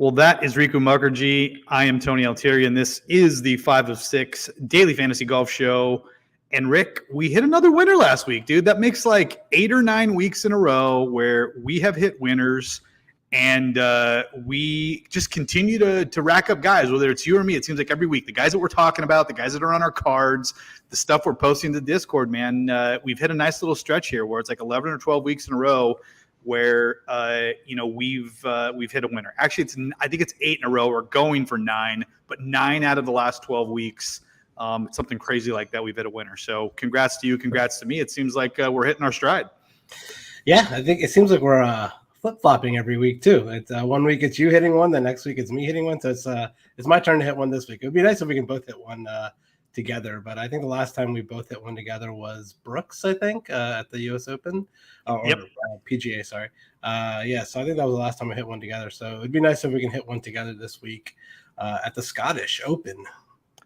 Well, that is Riku Mukherjee. I am Tony Altieri, and this is the 5 of 6 Daily Fantasy Golf Show. And Rick, we hit another winner last week, dude. That makes like 8 or 9 weeks in a row where we have hit winners, and we just continue to rack up guys, whether it's you or me. It seems like every week, the guys that we're talking about, the guys that are on our cards, the stuff we're posting to Discord, man, we've hit a nice little stretch here where it's like 11 or 12 weeks in a row where we've hit a winner. Actually, I think it's 8 in a row. We're going for 9, but 9 out of the last 12 weeks, something crazy like that, we've hit a winner. So congrats to you, congrats to me. It seems like we're hitting our stride. Yeah, I think it seems like we're flip-flopping every week too. It's 1 week it's you hitting one, the next week it's me hitting one. So it's my turn to hit one this week. It would be nice if we can both hit one together, but I think the last time we both hit one together was Brooks, I think, at the US Open PGA, sorry. So I think that was the last time we hit one together. So it'd be nice if we can hit one together this week at the Scottish Open.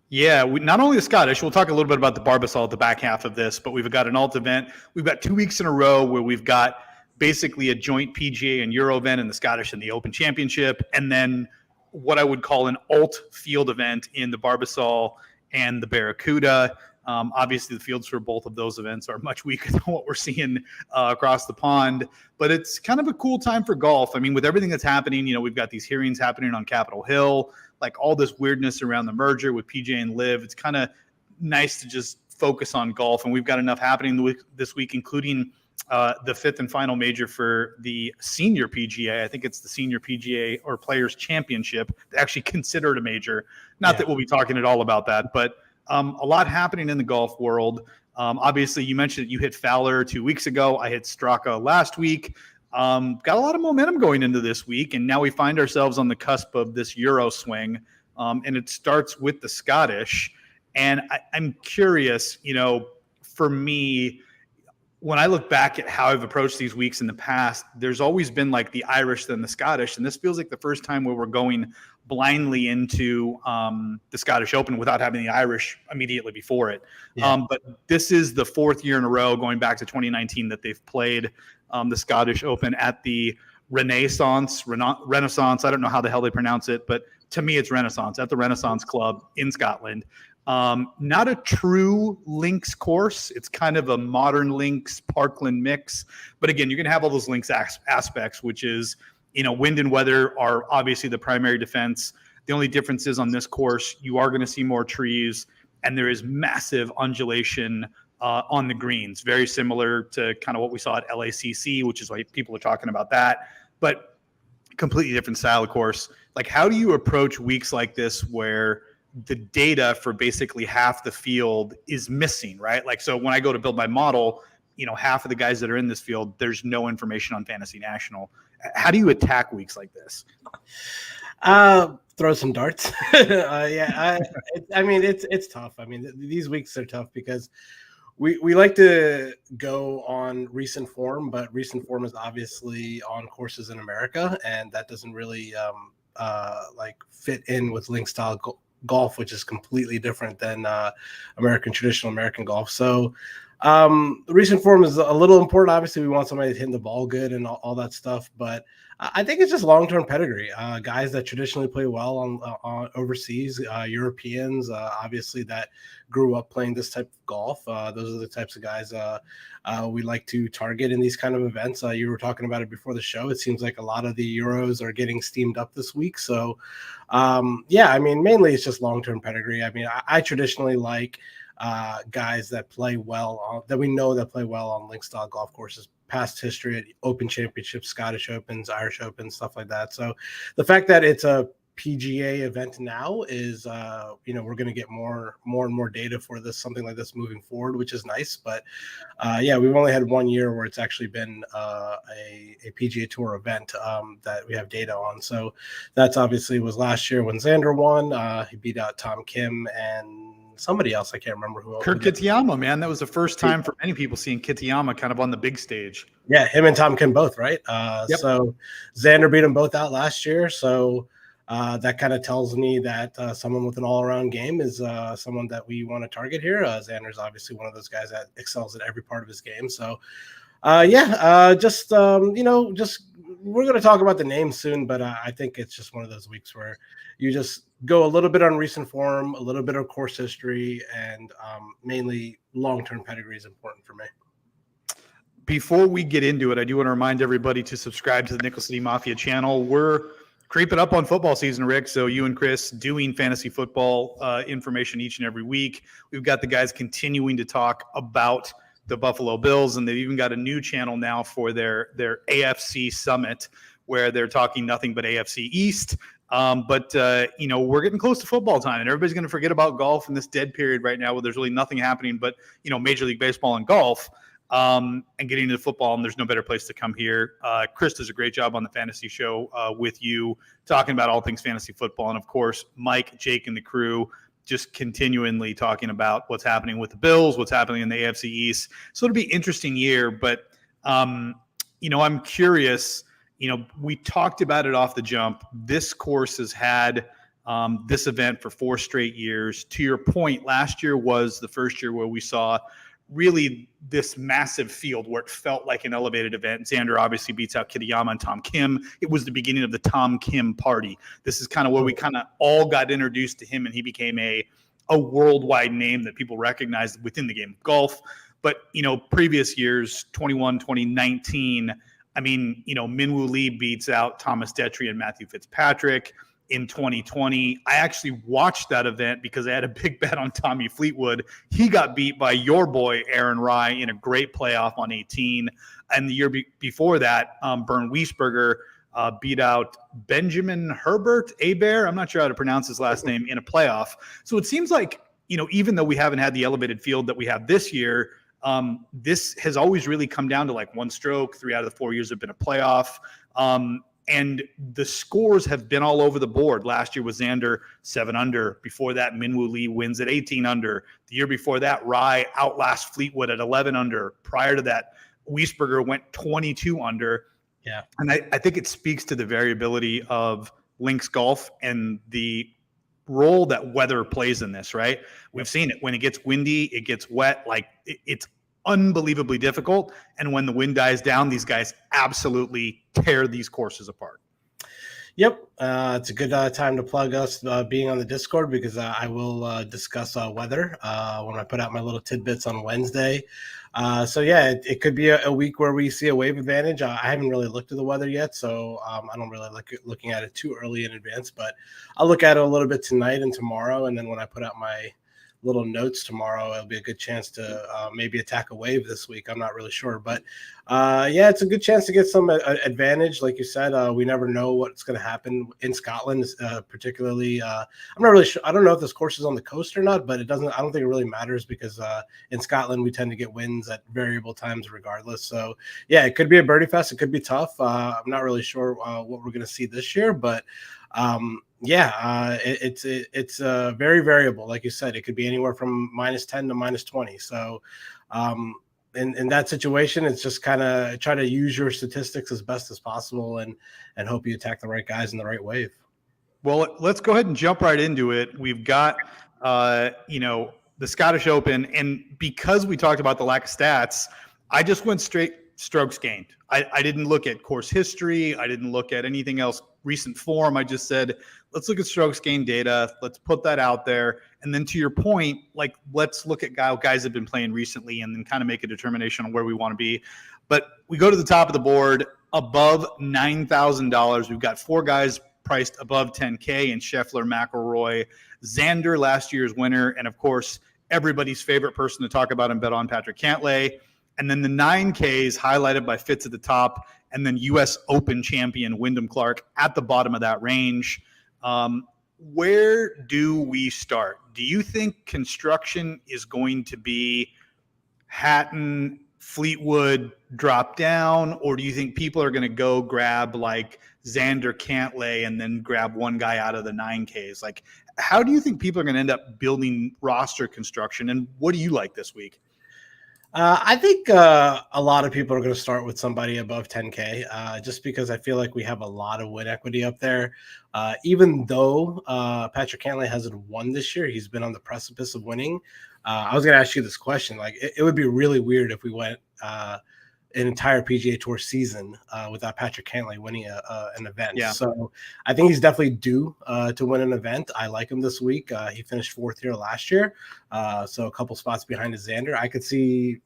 Yeah, not only the Scottish, we'll talk a little bit about the Barbasol at the back half of this, but we've got an alt event. We've got 2 weeks in a row where we've got basically a joint PGA and Euro event in the Scottish and the Open Championship, and then what I would call an alt field event in the Barbasol and the Barracuda. Obviously, the fields for both of those events are much weaker than what we're seeing across the pond, but it's kind of a cool time for golf. I mean, with everything that's happening, we've got these hearings happening on Capitol Hill, like all this weirdness around the merger with PGA and Live. It's kind of nice to just focus on golf, and we've got enough happening this week, including the 5th and final major for the senior PGA. I think it's the senior PGA or Players Championship. They actually consider it a major. Not that we'll be talking at all about that, but a lot happening in the golf world. Obviously, you mentioned that you hit Fowler 2 weeks ago. I hit Straka last week. Got a lot of momentum going into this week, and now we find ourselves on the cusp of this Euro swing, and it starts with the Scottish. And I'm curious, for me, when I look back at how I've approached these weeks in the past, there's always been like the Irish then the Scottish. And this feels like the first time where we're going blindly into the Scottish Open without having the Irish immediately before it. Yeah. But this is the 4th year in a row, going back to 2019, that they've played the Scottish Open at the Renaissance. I don't know how the hell they pronounce it, but to me it's Renaissance, at the Renaissance Club in Scotland. Not a true links course. It's kind of a modern links Parkland mix. But again, you're going to have all those links aspects, which is, wind and weather are obviously the primary defense. The only difference is on this course, you are going to see more trees, and there is massive undulation on the greens, very similar to kind of what we saw at LACC, which is why people are talking about that. But completely different style, of course. Like, how do you approach weeks like this where the data for basically half the field is missing, right? Like, so when I go to build my model, half of the guys that are in this field, there's no information on Fantasy National. How do you attack weeks like this? Throw some darts. I mean, it's tough. I mean, these weeks are tough because we like to go on recent form, but recent form is obviously on courses in America, and that doesn't really fit in with link style golf, which is completely different than traditional American golf. So recent form is a little important. Obviously, we want somebody hitting the ball good and all that stuff, but I think it's just long-term pedigree. Guys that traditionally play well on overseas, Europeans, obviously that grew up playing this type of golf. Those are the types of guys we like to target in these kind of events. You were talking about it before the show. It seems like a lot of the Euros are getting steamed up this week. So, I mean, mainly it's just long-term pedigree. I mean, I traditionally like guys that play well that we know that play well on link style golf courses, past history at Open Championships, Scottish Opens, Irish Opens, stuff like that. So the fact that it's a PGA event now is, we're going to get more and more data for something like this moving forward, which is nice. But we've only had 1 year where it's actually been a PGA Tour event that we have data on. So that's obviously was last year when Xander won. He beat out Tom Kim and somebody else. I can't remember who else. Kurt Kitayama, man. That was the first time for many people seeing Kitayama kind of on the big stage. Yeah, him and Tom Kim both, right? Yep. So Xander beat them both out last year. So that kind of tells me that someone with an all-around game is someone that we want to target here. Xander's obviously one of those guys that excels at every part of his game. So, just we're going to talk about the names soon, but I think it's just one of those weeks where you just go a little bit on recent form, a little bit of course history, and mainly long-term pedigree is important for me. Before we get into it, I do want to remind everybody to subscribe to the Nickel City Mafia channel. We're creeping up on football season, Rick. So you and Chris doing fantasy football information each and every week. We've got the guys continuing to talk about the Buffalo Bills, and they've even got a new channel now for their AFC Summit, where they're talking nothing but AFC East. But we're getting close to football time, and everybody's going to forget about golf in this dead period right now where there's really nothing happening but, Major League Baseball and golf. And getting into football, and there's no better place to come here. Chris does a great job on the fantasy show with you, talking about all things fantasy football. And, of course, Mike, Jake, and the crew just continually talking about what's happening with the Bills, what's happening in the AFC East. So it'll be an interesting year. But, I'm curious. We talked about it off the jump. This course has had this event for 4 straight years. To your point, last year was the first year where we saw really this massive field where it felt like an elevated event. Xander obviously beats out Kitayama and Tom Kim. It was the beginning of the Tom Kim party. This is kind of where we kind of all got introduced to him, and he became a worldwide name that people recognized within the game of golf. But, previous years, 2019, Minwoo Lee beats out Thomas Detry and Matthew Fitzpatrick. In 2020, I actually watched that event because I had a big bet on Tommy Fleetwood. He got beat by your boy Aaron Rye in a great playoff on 18. And the year before that, Bernd Wiesberger beat out Benjamin Herbert Abear. I'm not sure how to pronounce his last name, in a playoff. So it seems like, even though we haven't had the elevated field that we have this year, this has always really come down to like one stroke. 3 out of the 4 years have been a playoff. And the scores have been all over the board. Last year was Xander 7 under. Before that, Minwoo Lee wins at 18 under. The year before that, Rye outlasts Fleetwood at 11 under. Prior to that, Wiesberger went 22 under. Yeah. And I think it speaks to the variability of links golf and the role that weather plays in this, right? We've seen it. When it gets windy, it gets wet. Like it's unbelievably difficult. And when the wind dies down, these guys absolutely tear these courses apart. Yep. It's a good time to plug us being on the Discord, because I will discuss weather when I put out my little tidbits on Wednesday. It could be a week where we see a wave advantage. I haven't really looked at the weather yet, so I don't really like looking at it too early in advance, but I'll look at it a little bit tonight and tomorrow. And then when I put out my little notes tomorrow, it'll be a good chance to maybe attack a wave this week. I'm not really sure, but it's a good chance to get some advantage. Like you said, we never know what's going to happen in Scotland, particularly. I'm not really sure. I don't know if this course is on the coast or not, but I don't think it really matters, because in Scotland we tend to get winds at variable times regardless. So yeah, it could be a birdie fest. It could be tough. I'm not really sure what we're going to see this year, but it's very variable. Like you said, it could be anywhere from -10 to -20. So in that situation, it's just kind of try to use your statistics as best as possible and hope you attack the right guys in the right wave. Well, let's go ahead and jump right into it. We've got the Scottish Open, and because we talked about the lack of stats, I just went straight strokes gained. I didn't look at course history. I didn't look at anything else, recent form. I just said, let's look at strokes gained data. Let's put that out there. And then to your point, like, let's look at guys have been playing recently and then kind of make a determination on where we want to be. But we go to the top of the board, above $9,000. We've got 4 guys priced above 10K, and Scheffler, McIlroy, Xander, last year's winner, and of course, everybody's favorite person to talk about and bet on, Patrick Cantlay. And then the 9Ks highlighted by Fitz at the top, and then U.S. Open champion Wyndham Clark at the bottom of that range. Where do we start? Do you think construction is going to be Hatton, Fleetwood drop down, or do you think people are going to go grab like Xander, Cantlay, and then grab one guy out of the 9Ks? Like, how do you think people are going to end up building roster construction, and what do you like this week? I think a lot of people are going to start with somebody above 10K, just because I feel like we have a lot of win equity up there. Even though Patrick Cantlay hasn't won this year, he's been on the precipice of winning. I was going to ask you this question. Like, it would be really weird if we went an entire PGA Tour season without Patrick Cantlay winning an event. Yeah. So I think he's definitely due to win an event. I like him this week. He finished 4th here last year, so a couple spots behind his Xander. I could see,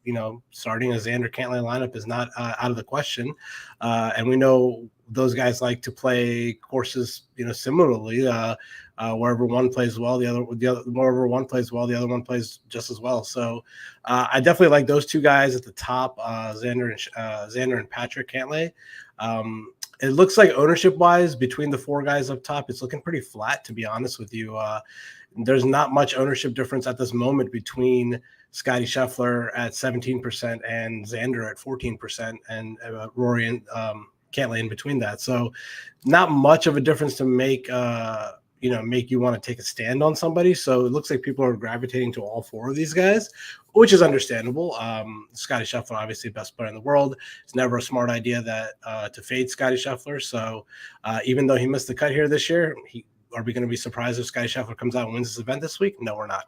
starting a Xander Cantlay lineup is not out of the question, and we know those guys like to play courses, similarly. Wherever one plays well, wherever one plays well, the other one plays just as well. So I definitely like those two guys at the top, Xander and Patrick Cantlay. It looks like ownership wise between the 4 guys up top, it's looking pretty flat, to be honest with you. There's not much ownership difference at this moment between Scotty Scheffler at 17% and Xander at 14%, and Rory and Cantlay in between that. So not much of a difference to make make you want to take a stand on somebody. So it looks like people are gravitating to all 4 of these guys, which is understandable. Scotty Scheffler, obviously best player in the world. It's never a smart idea to fade Scotty Scheffler. So even though he missed the cut here this year, are we going to be surprised if Scotty Scheffler comes out and wins this event this week? No, we're not.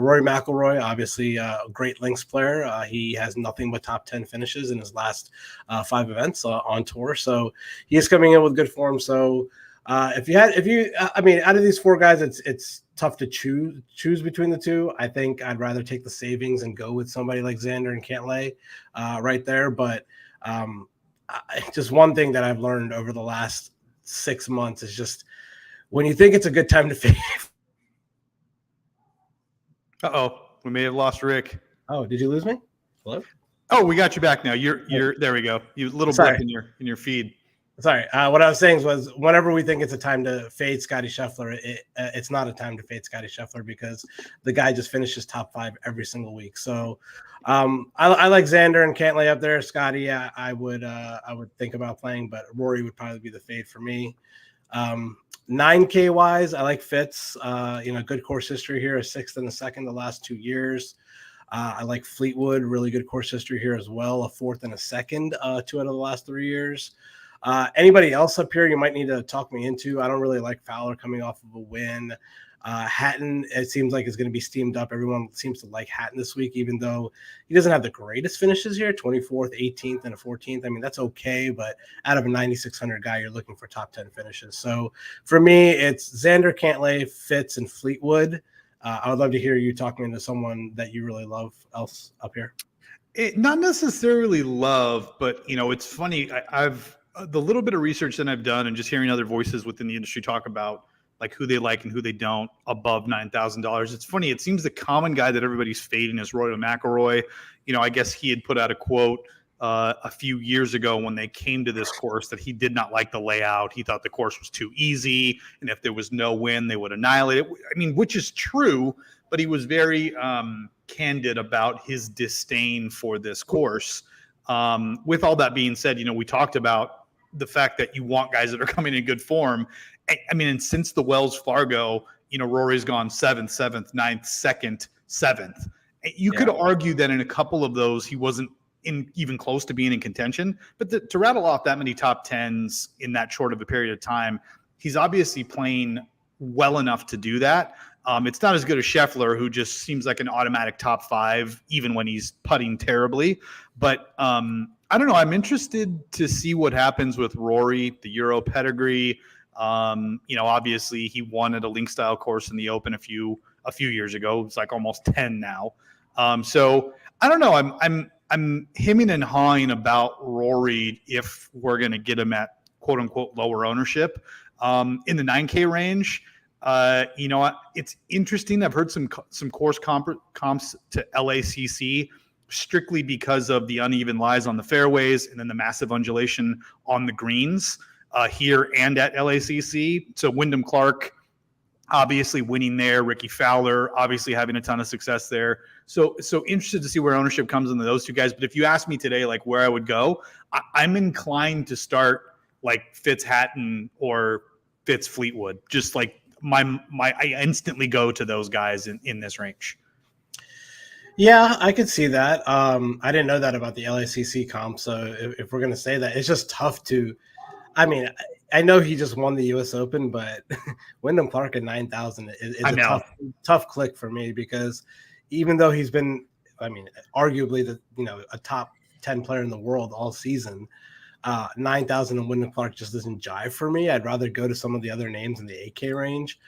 Rory McIlroy, obviously a great links player. He has nothing but top 10 finishes in his last 5 events on tour. So he is coming in with good form. So out of these 4 guys, it's tough to choose between the 2. I think I'd rather take the savings and go with somebody like Xander and Cantlay right there. But just one thing that I've learned over the last 6 months is just when you think it's a good time to fade. We may have lost Rick. Oh, did you lose me? Hello? Oh, we got you back now. You're there. We go. You little blip in your feed. Sorry. What I was saying was whenever we think it's a time to fade Scotty Scheffler, it's not a time to fade Scotty Scheffler because the guy just finishes top 5 every single week. So I like Xander and Cantlay up there. Scotty, I would think about playing, but Rory would probably be the fade for me. 9K wise, I like Fitz. Good course history here, a 6th and a 2nd the last 2 years. I like Fleetwood, really good course history here as well, a 4th and a 2nd 2 out of the last 3 years. Anybody else up here you might need to talk me into? I don't really like Fowler coming off of a win. Hatton, it seems like is going to be steamed up. Everyone seems to like Hatton this week, even though he doesn't have the greatest finishes here, 24th, 18th, and a 14th. I mean, that's okay, but out of a 9,600 guy, you're looking for top 10 finishes. So for me, it's Xander, Cantlay, Fitz, and Fleetwood. I would love to hear you talking into someone that you really love else up here. Not necessarily love, but, it's funny. I've the little bit of research that I've done and just hearing other voices within the industry talk about like who they like and who they don't above $9,000. It's funny. It seems the common guy that everybody's fading is Rory McIlroy. I guess he had put out a quote a few years ago when they came to this course that he did not like the layout. He thought the course was too easy, and if there was no win, they would annihilate it. I mean, which is true, but he was very candid about his disdain for this course. With all that being said, we talked about the fact that you want guys that are coming in good form. I mean, and since the Wells Fargo, Rory's gone 7th, 7th, 9th, 2nd, 7th. You could argue that in a couple of those, he wasn't even close to being in contention. But to rattle off that many top 10s in that short of a period of time, he's obviously playing well enough to do that. It's not as good as Scheffler, who just seems like an automatic top 5, even when he's putting terribly. But I don't know. I'm interested to see what happens with Rory, the Euro pedigree. Obviously he won at a link style course in the Open a few years ago. It's like almost 10 now. So I don't know. I'm hemming and hawing about Rory if we're going to get him at quote unquote lower ownership in the 9K range. It's interesting. I've heard some course comps to LACC strictly because of the uneven lies on the fairways and then the massive undulation on the greens here and at LACC. So Wyndham Clark obviously winning there, Ricky Fowler obviously having a ton of success there. So interested to see where ownership comes into those two guys. But if you ask me today, like where I would go, I'm inclined to start like Fitz Hatton or Fitz Fleetwood. Just like I instantly go to those guys in this range. Yeah, I could see that. I didn't know that about the LACC comp. So if we're going to say that, it's just tough to. I mean, I know he just won the U.S. Open, but Wyndham Clark at 9,000 is a tough click for me because even though he's been, arguably a top 10 player in the world all season. 9,000 and Wyndham Clark just doesn't jive for me. I'd rather go to some of the other names in the 8K range.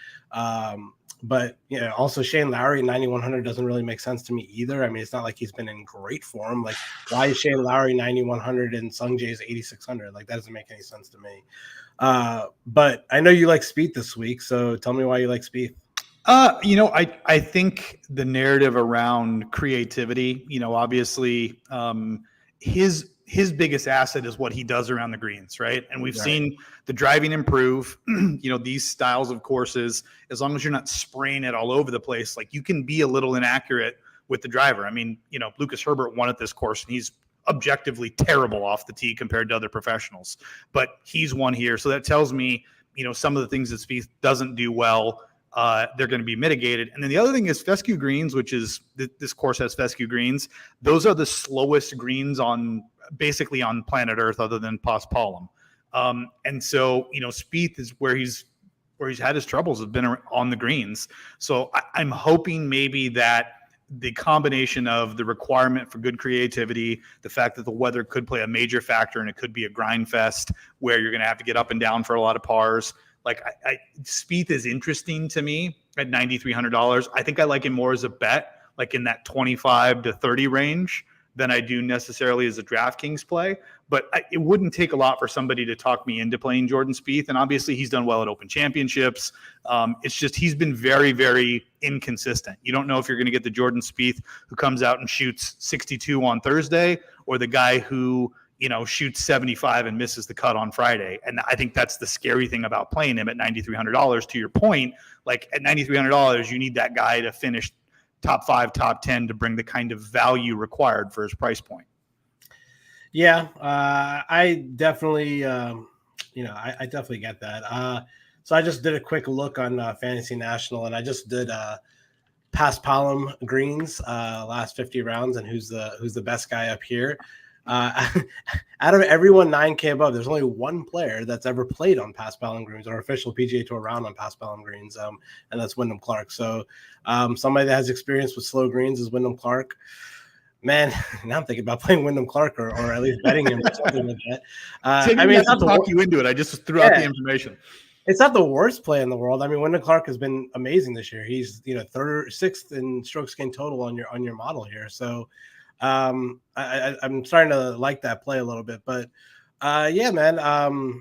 But also Shane Lowry 9,100 doesn't really make sense to me either. I mean, it's not like he's been in great form. Like, why is Shane Lowry 9,100 and Sung Jae's 8,600? Like, that doesn't make any sense to me. But I know you like Spieth this week, so tell me why you like Spieth. I think the narrative around creativity, obviously, his biggest asset is what he does around the greens, right? And we've seen the driving improve. These styles of courses, as long as you're not spraying it all over the place, like you can be a little inaccurate with the driver. I mean, Lucas Herbert won at this course, and he's objectively terrible off the tee compared to other professionals, but he's won here. So that tells me, some of the things that Spieth doesn't do well, they're going to be mitigated. And then the other thing is fescue greens, which is this course has fescue greens. Those are the slowest greens basically on planet Earth other than Paspalum. And so, Spieth is where he's had his troubles have been on the greens. So I'm hoping maybe that the combination of the requirement for good creativity, the fact that the weather could play a major factor and it could be a grind fest where you're going to have to get up and down for a lot of pars. Like Spieth is interesting to me at $9,300. I think I like him more as a bet, like in that 25 to 30 range, than I do necessarily as a DraftKings play. But it wouldn't take a lot for somebody to talk me into playing Jordan Spieth. And obviously he's done well at Open Championships. It's just he's been very, very inconsistent. You don't know if you're going to get the Jordan Spieth who comes out and shoots 62 on Thursday, or the guy who shoots 75 and misses the cut on Friday. And I think that's the scary thing about playing him at $9,300. To your point, like at $9,300, you need that guy to finish top 5, top 10 to bring the kind of value required for his price point. Yeah, I definitely, I definitely get that. So I just did a quick look on Fantasy National, and I just did Paspalum greens last 50 rounds, and who's the best guy up here. Out of everyone 9K above, there's only one player that's ever played on Paspalum greens or official PGA Tour round on Paspalum greens, and that's Wyndham Clark. So somebody that has experience with slow greens is Wyndham Clark. Man, now I'm thinking about playing Wyndham Clark or at least betting him or something like that. I mean, it's not to talk you into it. I just threw out the information. It's not the worst play in the world. I mean, Wyndham Clark has been amazing this year. He's sixth in strokes gained total on your model here. So I'm starting to like that play a little bit. But yeah, man.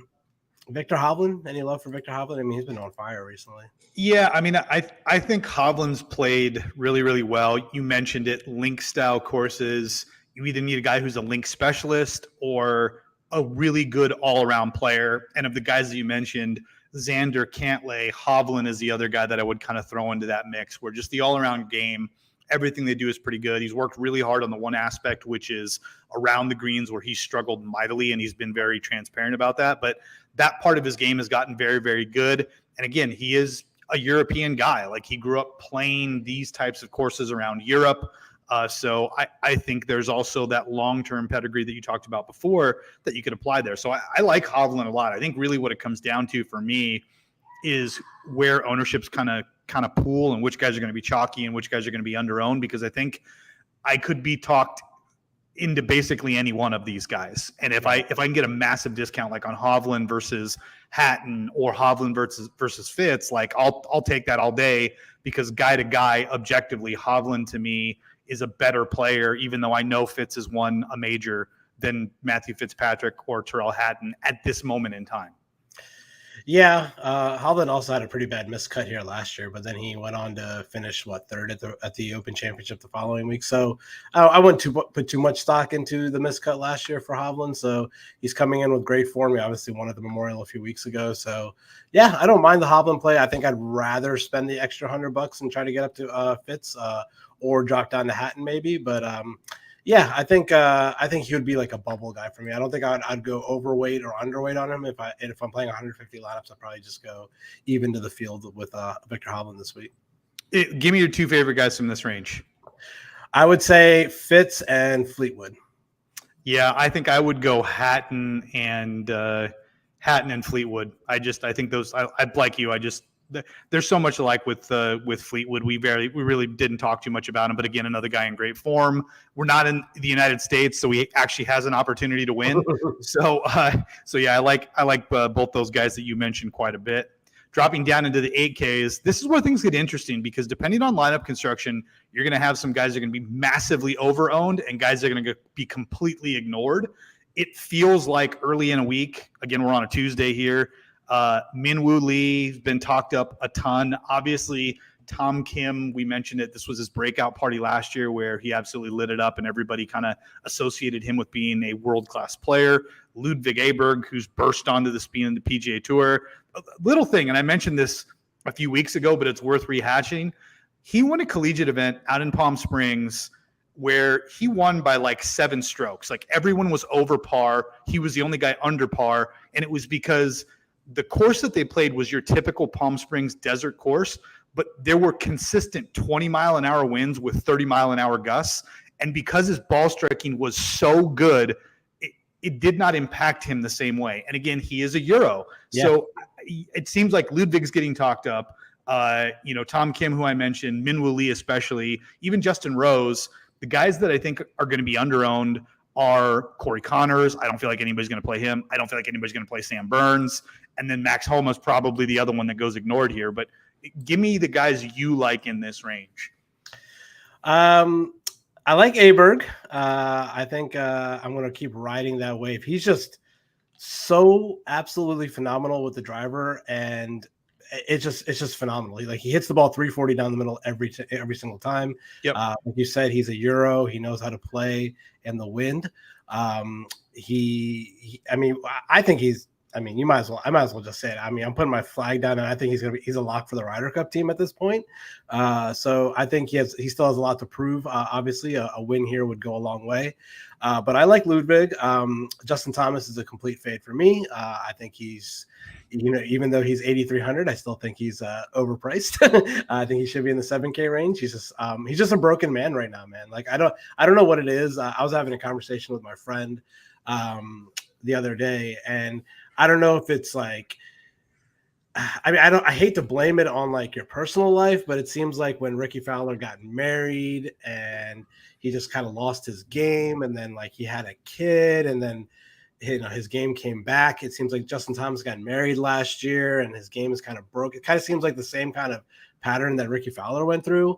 Victor Hovland, any love for Victor Hovland? I mean, he's been on fire recently. Yeah, I mean, I think Hovland's played really, really well. You mentioned it, link style courses. You either need a guy who's a link specialist or a really good all-around player. And of the guys that you mentioned, Xander, Cantlay, Hovland is the other guy that I would kind of throw into that mix, where just the all-around game, everything they do is pretty good. He's worked really hard on the one aspect, which is around the greens, where he's struggled mightily, and he's been very transparent about that. But that part of his game has gotten very, very good. And again, he is a European guy. Like, he grew up playing these types of courses around Europe. So I think there's also that long-term pedigree that you talked about before that you could apply there. So I like Hovland a lot. I think really what it comes down to for me is where ownership's kind of pool and which guys are going to be chalky and which guys are going to be under-owned, because I think I could be talked into basically any one of these guys. And if I can get a massive discount, like on Hovland versus Hatton or Hovland versus Fitz, like I'll take that all day, because guy to guy, objectively, Hovland to me is a better player, even though I know Fitz has won a major, than Matthew Fitzpatrick or Tyrrell Hatton at this moment in time. Yeah, Hovland also had a pretty bad miscut here last year, but then he went on to finish third at the Open Championship the following week. So I wouldn't put too much stock into the miscut last year for Hovland. So he's coming in with great form. He obviously won at the Memorial a few weeks ago. So yeah, I don't mind the Hovland play. I think I'd rather spend the extra $100 and try to get up to Fitz or drop down to Hatton maybe. But yeah, I think he would be like a bubble guy for me. I don't think I'd go overweight or underweight on him. If I'm playing 150 lineups, I'd probably just go even to the field with Victor Hovland this week. Give me your two favorite guys from this range. I would say Fitz and Fleetwood. Yeah, I think I would go Hatton and Fleetwood. I think those. I like you. there's so much alike with Fleetwood. We really didn't talk too much about him, but again, another guy in great form. We're not in the United States, so he actually has an opportunity to win. So yeah, I like both those guys that you mentioned quite a bit. Dropping down into the 8Ks, this is where things get interesting because depending on lineup construction, you're going to have some guys that are going to be massively over-owned and guys that are going to be completely ignored. It feels like early in a week, again, we're on a Tuesday here, Min-Woo Lee has been talked up a ton. Obviously, Tom Kim, we mentioned it. This was his breakout party last year where he absolutely lit it up and everybody kind of associated him with being a world-class player. Ludwig Aberg, who's burst onto the speed in the PGA Tour. A little thing, and I mentioned this a few weeks ago, but it's worth rehashing. He won a collegiate event out in Palm Springs where he won by like 7 strokes. Like everyone was over par. He was the only guy under par. And it was because the course that they played was your typical Palm Springs desert course, but there were consistent 20-mile-an-hour winds with 30-mile-an-hour gusts. And because his ball striking was so good, it did not impact him the same way. And again, he is a Euro. Yeah. So it seems like Ludwig's getting talked up. Tom Kim, who I mentioned, Min-Woo Lee especially, even Justin Rose. The guys that I think are going to be underowned are Corey Connors. I don't feel like anybody's going to play him. I don't feel like anybody's going to play Sam Burns. And then Max Homa is probably the other one that goes ignored here. But give me the guys you like in this range. I like Aberg. I think I'm going to keep riding that wave. He's just so absolutely phenomenal with the driver, and it's just phenomenal. Like he hits the ball 340 down the middle every single time. Yep. Like you said, he's a Euro. He knows how to play in the wind. I think he's. I might as well just say it. I'm putting my flag down, and I think he's a lock for the Ryder Cup team at this point. So I think he still has a lot to prove. Obviously, a win here would go a long way. But I like Ludwig. Justin Thomas is a complete fade for me. I think he's, even though he's 8,300, I still think he's overpriced. I think he should be in the 7K range. He's just a broken man right now, man. Like I don't know what it is. I was having a conversation with my friend the other day, and I don't know if it's like, I hate to blame it on like your personal life, but it seems like when Ricky Fowler got married and he just kind of lost his game, and then like he had a kid, and then his game came back. It seems like Justin Thomas got married last year and his game is kind of broke. It kind of seems like the same kind of pattern that Ricky Fowler went through.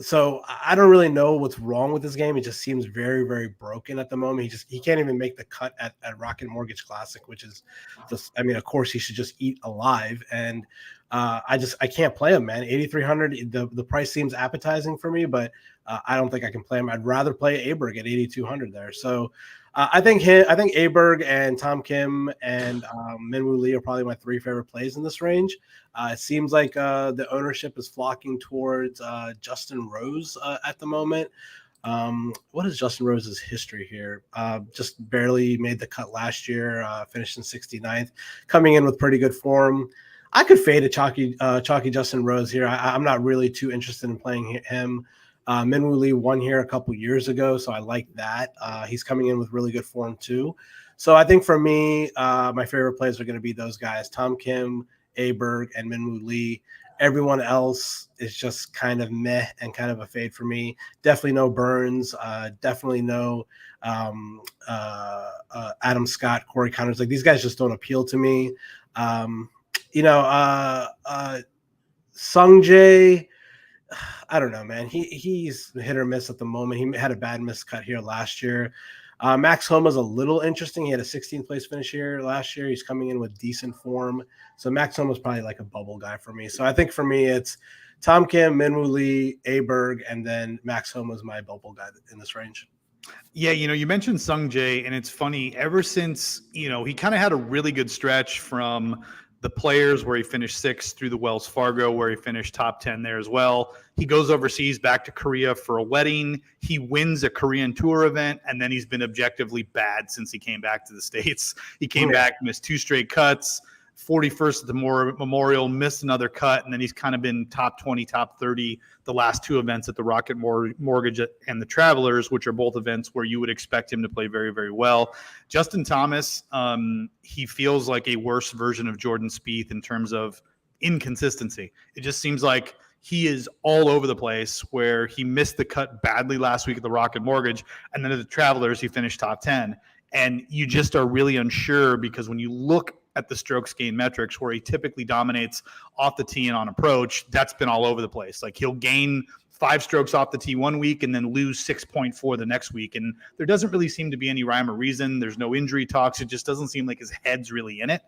So I don't really know what's wrong with this game. It just seems very, very broken at the moment. He can't even make the cut at Rocket Mortgage Classic, which is just, of course he should just eat alive. And I can't play him, man. 8,300. The price seems appetizing for me, but I don't think I can play him. I'd rather play Aberg at 8,200 there. So I think Aberg and Tom Kim and Min-Woo Lee are probably my 3 favorite plays in this range. It seems like the ownership is flocking towards Justin Rose at the moment. What is Justin Rose's history here? Just barely made the cut last year, finished in 69th, coming in with pretty good form. I could fade a chalky Justin Rose here. I'm not really too interested in playing him. Min-Woo Lee won here a couple years ago, so I like that. He's coming in with really good form too. So I think for me, my favorite plays are going to be those guys: Tom Kim, Aberg, and Min-Woo Lee. Everyone else is just kind of meh and kind of a fade for me. Definitely no Burns. Definitely no Adam Scott, Corey Connors. Like these guys just don't appeal to me. Sungjae, I don't know, man. He's hit or miss at the moment. He had a bad miscut here last year. Max Homa's a little interesting. He had a 16th place finish here last year. He's coming in with decent form. So Max Homa's probably like a bubble guy for me. So I think for me, it's Tom Kim, Min-Woo Lee, Aberg, and then Max Homa's my bubble guy in this range. Yeah, you mentioned Sungjae, and it's funny. Ever since, he kind of had a really good stretch from the Players where he finished 6th through the Wells Fargo where he finished top 10 there as well. He goes overseas back to Korea for a wedding. He wins a Korean Tour event, and then he's been objectively bad since he came back to the States. He came back, missed 2 straight cuts, 41st at the Memorial, missed another cut, and then he's kind of been top 20, top 30 the last 2 events at the Rocket Mortgage and the Travelers, which are both events where you would expect him to play very, very well. Justin Thomas, he feels like a worse version of Jordan Spieth in terms of inconsistency. It just seems like he is all over the place, where he missed the cut badly last week at the Rocket Mortgage, and then at the Travelers, he finished top 10. And you just are really unsure, because when you look at the strokes gain metrics, where he typically dominates off the tee and on approach, that's been all over the place. Like, he'll gain 5 strokes off the tee one week and then lose 6.4 the next week. And there doesn't really seem to be any rhyme or reason. There's no injury talks. It just doesn't seem like his head's really in it.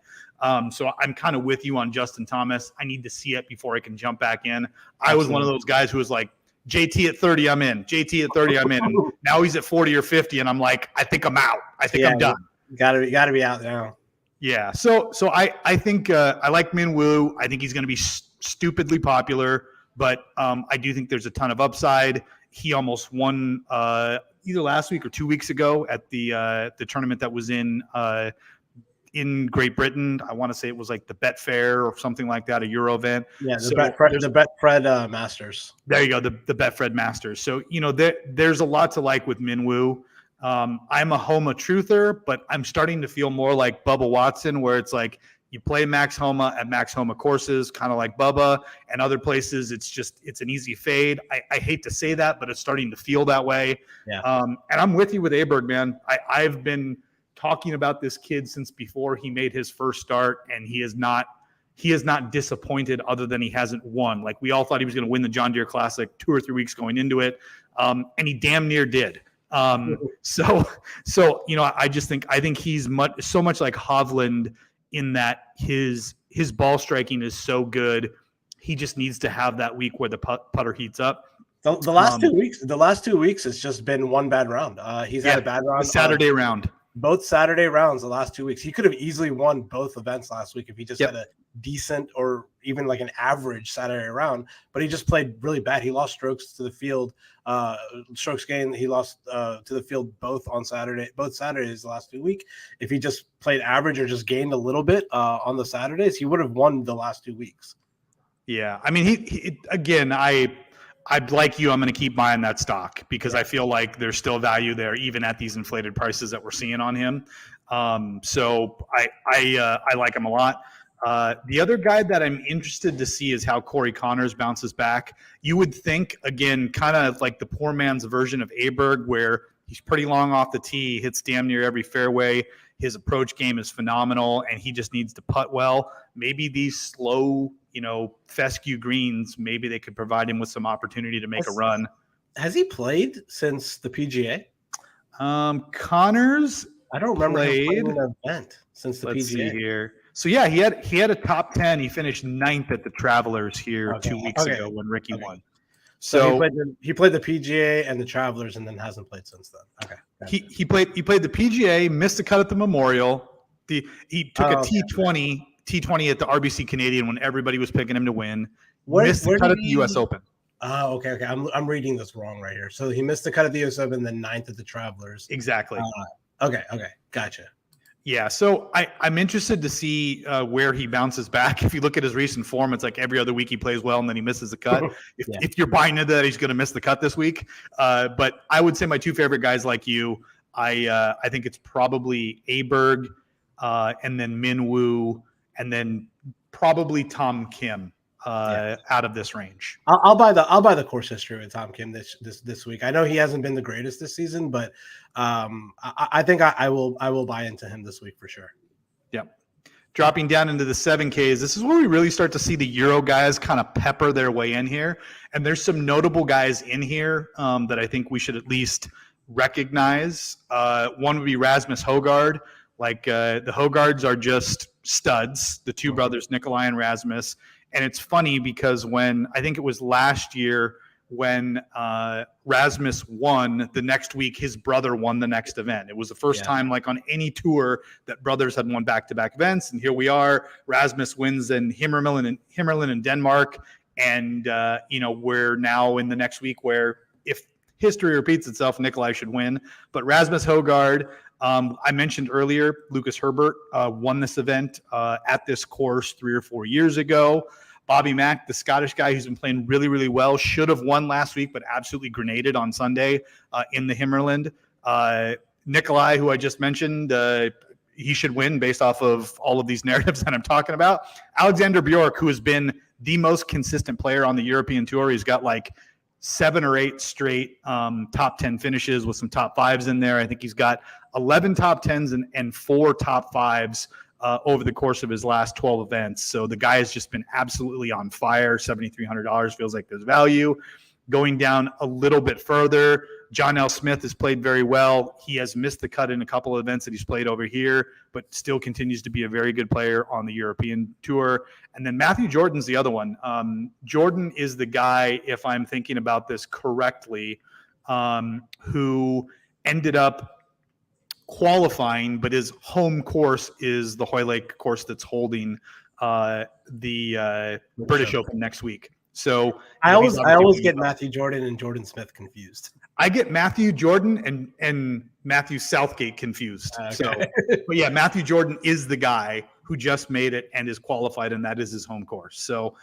So I'm kind of with you on Justin Thomas. I need to see it before I can jump back in. I was one of those guys who was like, JT at 30, I'm in. JT at 30, I'm in. And now he's at 40 or 50, and I'm like, I think I'm out. I think I'm done. Gotta be out now. Yeah. So I think I like Min Woo. I think he's going to be stupidly popular, but I do think there's a ton of upside. He almost won either last week or 2 weeks ago at the tournament that was in Great Britain. I want to say it was like the Betfair or something like that, a Euro event. Yeah, the Betfred Masters. There you go, the Betfred Masters. So, there's a lot to like with Min Woo. I'm a Homa truther, but I'm starting to feel more like Bubba Watson, where it's like you play Max Homa at Max Homa courses, kind of like Bubba, and other places it's an easy fade. I hate to say that, but it's starting to feel that way. Yeah. And I'm with you with Aberg, man. I've been talking about this kid since before he made his first start, and he is not disappointed, other than he hasn't won. Like, we all thought he was going to win the John Deere Classic 2 or 3 weeks going into it, and he damn near did. So I think he's so much like Hovland, in that his ball striking is so good. He just needs to have that week where the putter heats up. The last 2 weeks, it's just been one bad round. He's had a bad round. The Saturday round. Both Saturday rounds the last 2 weeks. He could have easily won both events last week if he just had a decent or even like an average Saturday round, but he just played really bad. He lost strokes to the field, strokes gained. He lost to the field both Saturdays the last 2 weeks. If he just played average or just gained a little bit on the Saturdays, he would have won the last 2 weeks. Yeah. I mean, he again, I'd like you. I'm going to keep buying that stock, because I feel like there's still value there, even at these inflated prices that we're seeing on him. So I like him a lot. The other guy that I'm interested to see is how Corey Connors bounces back. You would think, again, kind of like the poor man's version of Aberg, where he's pretty long off the tee, hits damn near every fairway. His approach game is phenomenal, and he just needs to putt well. Maybe these slow, fescue greens, maybe they could provide him with some opportunity to make a run. Has he played since the PGA? Connors, I don't remember him playing an event since the PGA. Let's see here. So yeah, he had a top 10. He finished 9th at the Travelers here 2 weeks ago when Ricky won. So he played the PGA and the Travelers, and then hasn't played since then. Okay. Gotcha. He played the PGA, missed the cut at the Memorial. He took a T20 at the RBC Canadian when everybody was picking him to win. Missed the cut at the US Open. Oh, okay. I'm reading this wrong right here. So he missed the cut at the US Open, then 9th at the Travelers. Exactly. Okay. Gotcha. Yeah, so I'm interested to see where he bounces back. If you look at his recent form, it's like every other week he plays well and then he misses the cut. If you're buying into that, he's going to miss the cut this week. But I would say my two favorite guys, like you, I think it's probably Aberg, and then Min Woo, and then probably Tom Kim out of this range. I'll buy the course history with Tom Kim this week. I know he hasn't been the greatest this season, but I think I will buy into him this week for sure. Yep. Dropping down into the 7Ks, this is where we really start to see the Euro guys kind of pepper their way in here. And there's some notable guys in here that I think we should at least recognize. One would be Rasmus Højgaard. Like the Højgaards are just studs, the two brothers, Nikolai and Rasmus. And it's funny because when I think it was last year when Rasmus won, the next week his brother won the next event. It was the first time like on any tour that brothers had won back-to-back events. And here we are, Rasmus wins in Himmerland in Denmark. And, we're now in the next week where if history repeats itself, Nikolai should win. But Rasmus Højgaard, I mentioned earlier, Lucas Herbert won this event at this course 3 or 4 years ago. Bobby Mack, the Scottish guy who's been playing really, really well, should have won last week, but absolutely grenaded on Sunday in the Himmerland. Nikolai, who I just mentioned, he should win based off of all of these narratives that I'm talking about. Alexander Bjork, who has been the most consistent player on the European Tour, he's got like 7 or 8 straight top 10 finishes with some top 5s in there. I think he's got 11 top 10s and 4 top 5s over the course of his last 12 events. So the guy has just been absolutely on fire. $7,300 feels like there's value. Going down a little bit further, John L. Smith has played very well. He has missed the cut in a couple of events that he's played over here, but still continues to be a very good player on the European Tour. And then Matthew Jordan's the other one. Jordan is the guy, if I'm thinking about this correctly, who ended up qualifying, but his home course is the Hoylake course that's holding the British Open next week. So I always get Matthew Jordan and Jordan Smith confused. I get Matthew Jordan and Matthew Southgate confused. Okay. So, but yeah, Matthew Jordan is the guy who just made it and is qualified, and that is his home course. So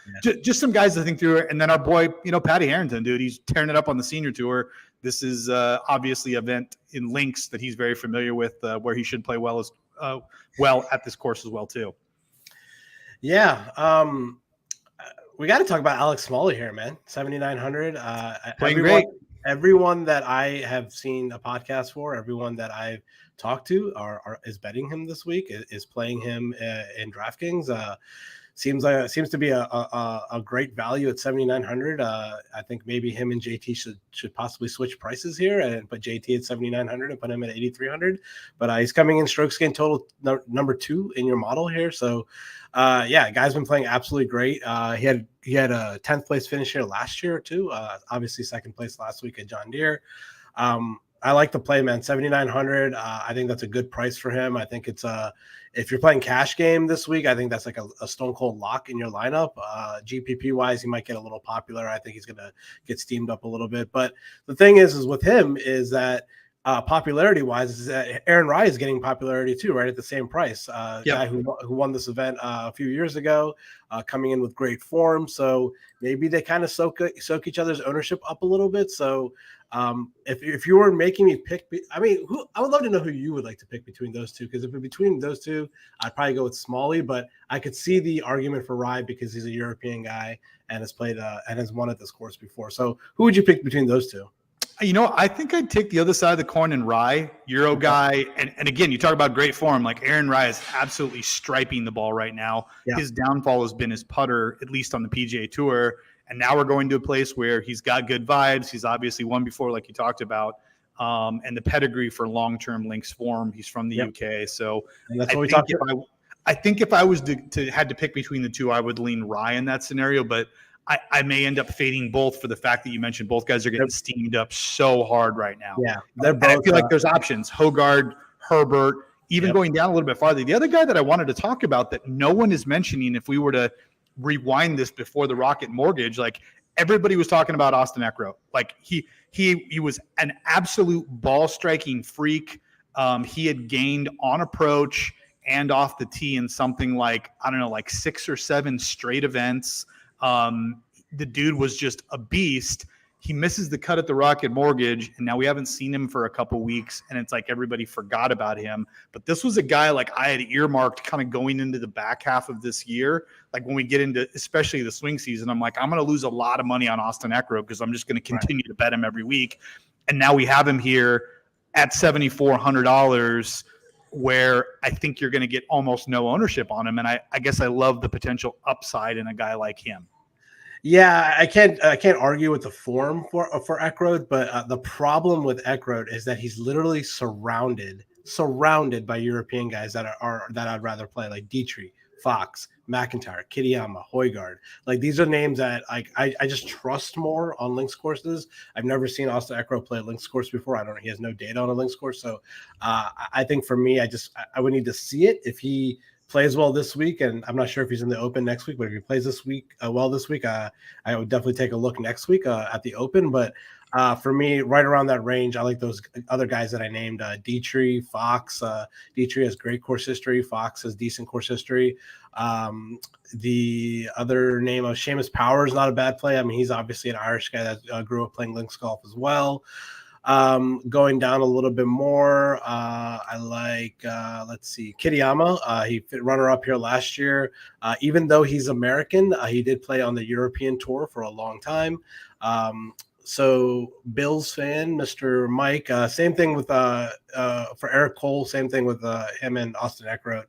just some guys to think through it. And then our boy, Patty Harrington, dude, he's tearing it up on the senior tour. This is obviously an event in links that he's very familiar with, where he should play well at this course as well too. Yeah. We got to talk about Alex Smalley here, man. 7,900. Playing great. Everyone that I have seen a podcast for, everyone that I've talked to is betting him this week, is playing him in DraftKings. Seems to be a great value at 7,900. I think maybe him and JT should possibly switch prices here and put JT at 7,900 and put him at 8,300. But he's coming in strokes gained total number 2 in your model here. So guy's been playing absolutely great. He had a 10th place finish here last year too. Obviously second place last week at John Deere. I like the play, man. 7,900. I think that's a good price for him. I think it's if you're playing cash game this week, I think that's like a stone cold lock in your lineup. GPP wise, he might get a little popular. I think he's going to get steamed up a little bit. But the thing is with him is that popularity wise, is that Aaron Rai is getting popularity too, right at the same price. Guy who won this event a few years ago, coming in with great form. So maybe they kind of soak each other's ownership up a little bit. So if you were making me pick, I would love to know who you would like to pick between those two. Because if it's between those two, I'd probably go with Smalley. But I could see the argument for Rai because he's a European guy and has played and has won at this course before. So who would you pick between those two? I think I'd take the other side of the coin and Rai, Euro guy. And again, you talk about great form. Like Aaron Rai is absolutely striping the ball right now. Yeah. His downfall has been his putter, at least on the PGA Tour. And now we're going to a place where he's got good vibes. He's obviously won before, like you talked about. And the pedigree for long-term links form. He's from the UK. So that's what we talked about. I think if I was had to pick between the two, I would lean Rai in that scenario. But I may end up fading both for the fact that you mentioned both guys are getting steamed up so hard right now. Yeah, they're both. I feel like there's options: Hogard, Herbert, even going down a little bit farther. The other guy that I wanted to talk about that no one is mentioning, if we were to rewind this before the Rocket Mortgage, like everybody was talking about Austin Eckroat. Like he was an absolute ball striking freak. He had gained on approach and off the tee in something like 6 or 7 straight events. The dude was just a beast. He misses the cut at the Rocket Mortgage, and now we haven't seen him for a couple weeks, and it's like everybody forgot about him. But this was a guy like I had earmarked kind of going into the back half of this year. Like when we get into especially the swing season, I'm like, I'm going to lose a lot of money on Austin Eckroat because I'm just going to continue to bet him every week. And now we have him here at $7,400, where I think you're going to get almost no ownership on him. And I guess I love the potential upside in a guy like him. Yeah, I can't argue with the form for Eckroat, but the problem with Eckroat is that he's literally surrounded by European guys that I'd rather play, like Dietrich, Fox, McIntyre, Kitayama, Højgaard. Like these are names that I just trust more on links courses. I've never seen Austin Eckroat play a links course before. I don't know. He has no data on a links course. So I think for me, I would need to see it if he plays well this week, and I'm not sure if he's in the Open next week, but if he plays this week I would definitely take a look next week at the Open. But for me, right around that range, I like those other guys that I named, Dietrich, Fox. Dietrich has great course history. Fox has decent course history. The other name of Seamus Power is not a bad play. I mean, he's obviously an Irish guy that grew up playing links golf as well. Going down a little bit more, I like, let's see, Kitayama. He fit runner-up here last year. Even though he's American, he did play on the European Tour for a long time. So Bills fan, Mr. Mike, same thing with for Eric Cole, same thing with him and Austin Eckroat.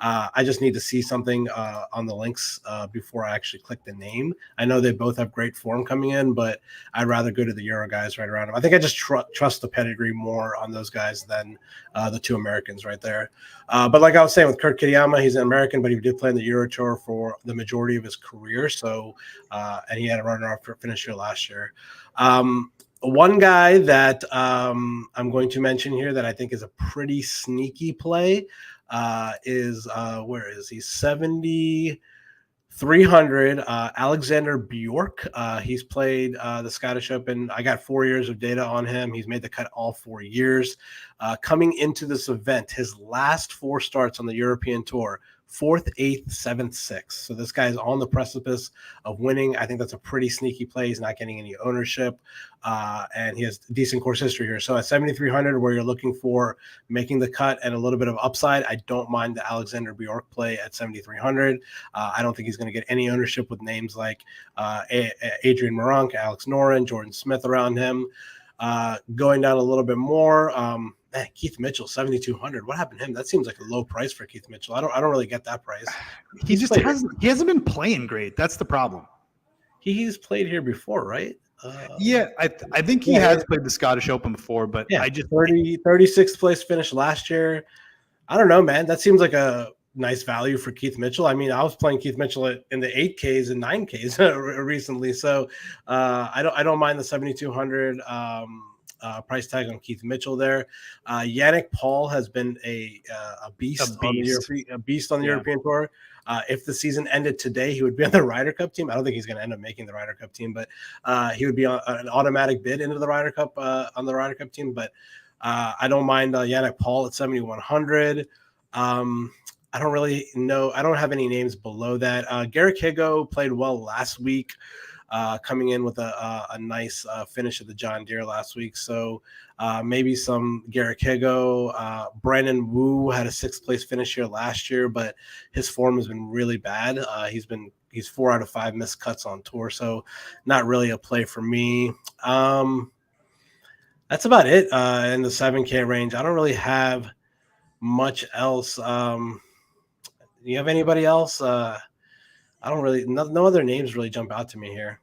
I just need to see something on the links before I actually click the name. I know they both have great form coming in, but I'd rather go to the Euro guys right around them. I think I just trust the pedigree more on those guys than the two Americans right there. But like I was saying with Kurt Kitayama, he's an American, but he did play in the Euro Tour for the majority of his career. So, and he had a runner-up finish here last year. One guy that I'm going to mention here that I think is a pretty sneaky play is where is he? 7,300. Alexander Bjork. He's played the Scottish Open. I got 4 years of data on him. He's made the cut all 4 years. Coming into this event, his last 4 starts on the European Tour, 4th, 8th, 7th, 6th. So this guy is on the precipice of winning. I think that's a pretty sneaky play. He's not getting any ownership, and he has decent course history here. So at 7,300, where you're looking for making the cut and a little bit of upside, I don't mind the Alexander Bjork play at 7,300. I don't think he's going to get any ownership with names like Adrian Meronk, Alex Noren, Jordan Smith around him. Going down a little bit more, man, Keith Mitchell, 7,200. What happened to him? That seems like a low price for Keith Mitchell. I don't really get that price. He hasn't been playing great. That's the problem. He's played here before, right? Yeah, I think he has played the Scottish Open before, but yeah, I just 36th place finish last year. I don't know, man. That seems like a nice value for Keith Mitchell. I mean, I was playing Keith Mitchell in the 8Ks and 9Ks recently, so I don't mind the 7,200 price tag on Keith Mitchell there. Yannick Paul has been a beast on the European Tour. If the season ended today, he would be on the Ryder Cup team. I don't think he's going to end up making the Ryder Cup team, but he would be on an automatic bid into the Ryder Cup on the Ryder Cup team. But I don't mind Yannick Paul at 7,100. I don't really know. I don't have any names below that. Garrick Higo played well last week, coming in with a nice finish at the John Deere last week. So maybe some Garrick Higo. Brandon Wu had a 6th place finish here last year, but his form has been really bad. He's 4 out of 5 missed cuts on tour, so not really a play for me. That's about it in the 7K range. I don't really have much else. Do you have anybody else? I don't really, no other names really jump out to me here.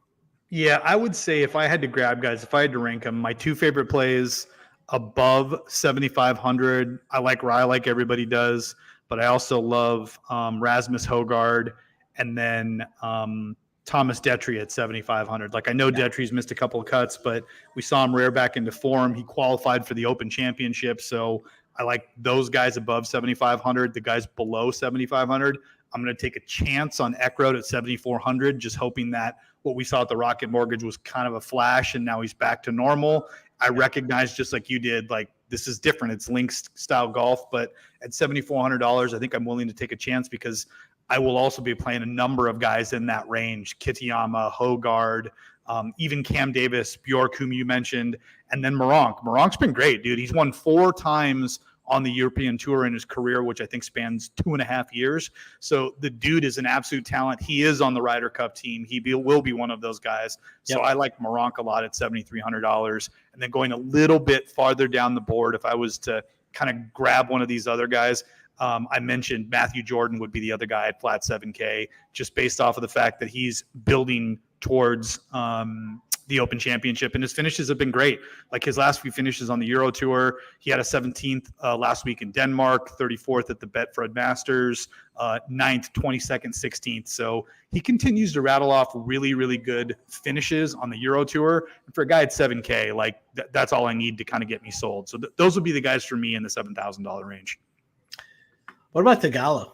Yeah, I would say if I had to grab guys, if I had to rank them, my 2 favorite plays above 7,500. I like Rye like everybody does, but I also love Rasmus Højgaard and then Thomas Detry at 7,500. Like I know Detry's missed a couple of cuts, but we saw him rear back into form. He qualified for the Open Championship, so I like those guys above 7,500. The guys below 7,500, I'm going to take a chance on Eckroat at 7,400, just hoping that what we saw at the Rocket Mortgage was kind of a flash, and now he's back to normal. I recognize, just like you did, like this is different. It's links style golf, but at $7,400, I think I'm willing to take a chance because I will also be playing a number of guys in that range: Kitayama, Højgaard, even Cam Davis, Bjork, whom you mentioned, and then Meronk. Meronk's been great, dude. He's won 4 times on the European Tour in his career, which I think spans 2.5 years. So the dude is an absolute talent. He is on the Ryder Cup team. He will be one of those guys. So I like Meronk a lot at $7,300. And then going a little bit farther down the board, if I was to kind of grab one of these other guys, I mentioned Matthew Jordan would be the other guy at flat 7K, just based off of the fact that he's building towards the Open Championship, and his finishes have been great. Like his last few finishes on the Euro Tour, he had a 17th last week in Denmark, 34th at the Betfred Masters, 9th, 22nd, 16th. So he continues to rattle off really, really good finishes on the Euro Tour. And for a guy at 7K, like that's all I need to kind of get me sold. So those would be the guys for me in the $7,000 range. What about Tagala?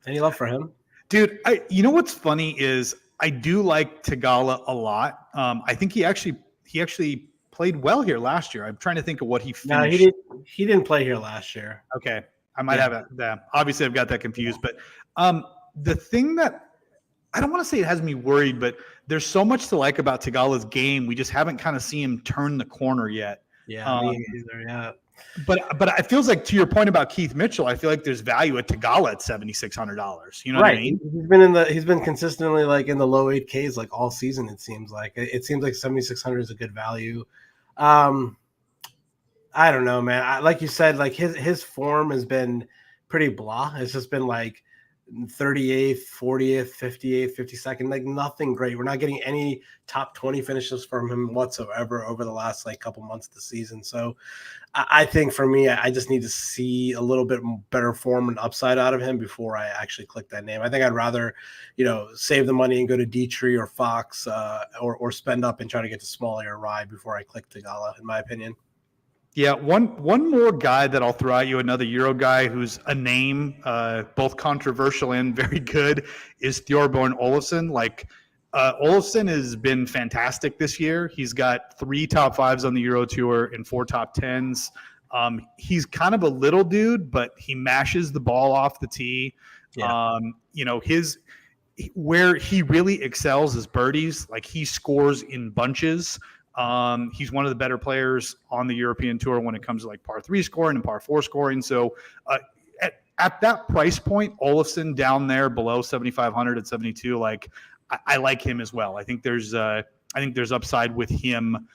Any love for him? Dude, you know what's funny is I do like Tagala a lot. I think he actually played well here last year. I'm trying to think of what he finished. No, he didn't play here last year. Okay. I might have it. Yeah. Obviously, I've got that confused. But the thing that I don't want to say it has me worried, but there's so much to like about Tagala's game. We just haven't kind of seen him turn the corner yet. Yeah, me either. Yeah. But it feels like, to your point about Keith Mitchell, I feel like there's value at Tagala at $7,600. You know what I mean? He's been consistently like in the low 8Ks like all season. It seems like 7,600 is a good value. I don't know, man. Like you said, like his form has been pretty blah. It's just been like 38th, 40th, 58th, 52nd, like nothing great. We're not getting any top 20 finishes from him whatsoever over the last like couple months of the season. So I think for me, I just need to see a little bit better form and upside out of him before I actually click that name. I think I'd rather, save the money and go to Dietrich or Fox or spend up and try to get to Smalley or Rye before I click Tagala, in my opinion. Yeah, one more guy that I'll throw at you, another Euro guy who's a name, both controversial and very good, is Thorbjørn Olesen. Like, Olesen has been fantastic this year. He's got 3 top 5s on the Euro Tour and 4 top 10s. He's kind of a little dude, but he mashes the ball off the tee. Yeah. Where he really excels is birdies. Like, he scores in bunches. He's one of the better players on the European Tour when it comes to like par 3 scoring and par 4 scoring. So at that price point, Olesen down there below 7,500 at 72, like I like him as well. I think there's upside with him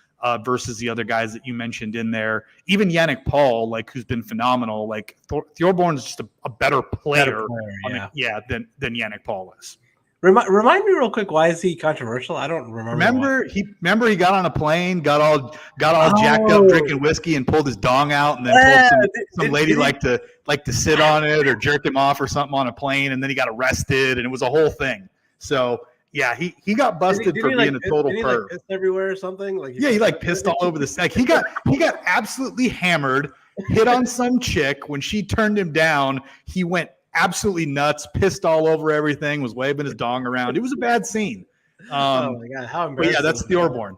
versus the other guys that you mentioned in there. Even Yannick Paul, like, who's been phenomenal. Like, Thorbjørn is just a better player than Yannick Paul is. Remind me real quick, why is he controversial? I don't remember. Remember he got on a plane, got all jacked up drinking whiskey and pulled his dong out, and then told some lady like to sit on it or jerk him off or something on a plane, and then he got arrested, and it was a whole thing. So yeah, he got busted for being a total perv. Pissed everywhere or something? He pissed all over the set. He got absolutely hammered, hit on some chick. When she turned him down, he went absolutely nuts, pissed all over everything, was waving his dong around. It was a bad scene. Oh my God, how embarrassing. Yeah, that's Thorbjørn.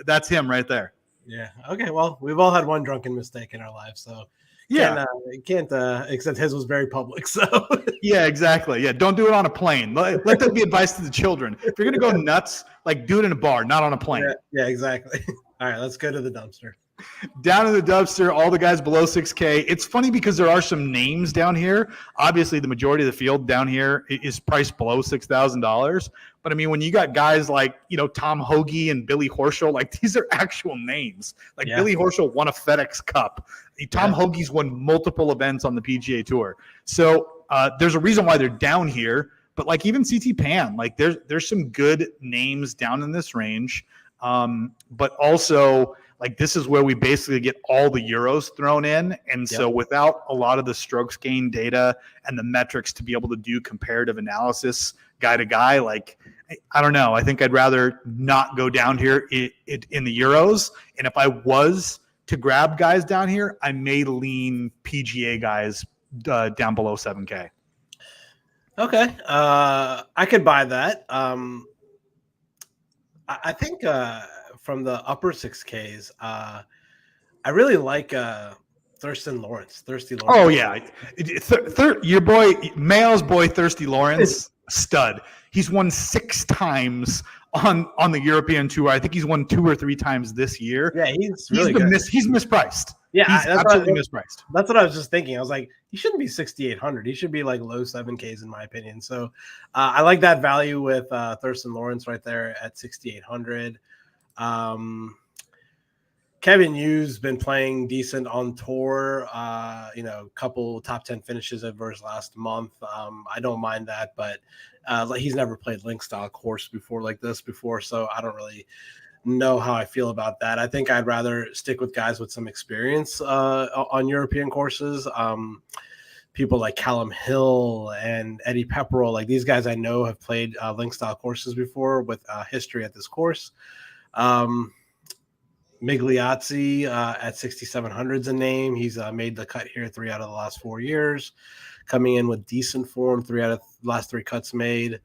That's him right there. Yeah. Okay. Well, we've all had one drunken mistake in our lives, so can't except his was very public. So yeah, exactly. Yeah, don't do it on a plane. Let that be advice to the children. If you're gonna go nuts, like, do it in a bar, not on a plane. Yeah, exactly. All right, let's go to the dumpster. Down in the dumpster, all the guys below 6K. It's funny because there are some names down here. Obviously, the majority of the field down here is priced below $6,000. But I mean, when you got guys like, Tom Hoge and Billy Horschel, like, these are actual names. Like, Billy Horschel won a FedEx Cup. Tom Hoge's won multiple events on the PGA Tour. So there's a reason why they're down here. But like, even CT Pan, like, there's some good names down in this range. But also, like, this is where we basically get all the Euros thrown in. And so without a lot of the strokes gain data and the metrics to be able to do comparative analysis guy to guy, like, I don't know. I think I'd rather not go down here in the Euros. And if I was to grab guys down here, I may lean PGA guys down below 7K. Okay. I could buy that. I think from the upper 6Ks, I really like Thirsty Lawrence. Oh yeah, your boy, Mail's boy, Thirsty Lawrence, stud. He's won 6 times on the European Tour. I think he's won 2 or 3 times this year. Yeah, he's good. He's mispriced. Yeah, he's absolutely mispriced. That's what I was just thinking. I was like, he shouldn't be 6,800. He should be like low 7Ks in my opinion. So I like that value with Thurston Lawrence right there at 6,800. Kevin Yu's been playing decent on tour. Couple top 10 finishes over his last month. I don't mind that, but he's never played link style course before like this before, so I don't really know how I feel about that. I think I'd rather stick with guys with some experience on European courses. People like Callum Hill and Eddie Pepperell, like these guys I know have played link style courses before with history at this course. Migliozzi at 6,700 is a name. He's made the cut here 3 out of the last 4 years, coming in with decent form. 3 out of the last 3 cuts made.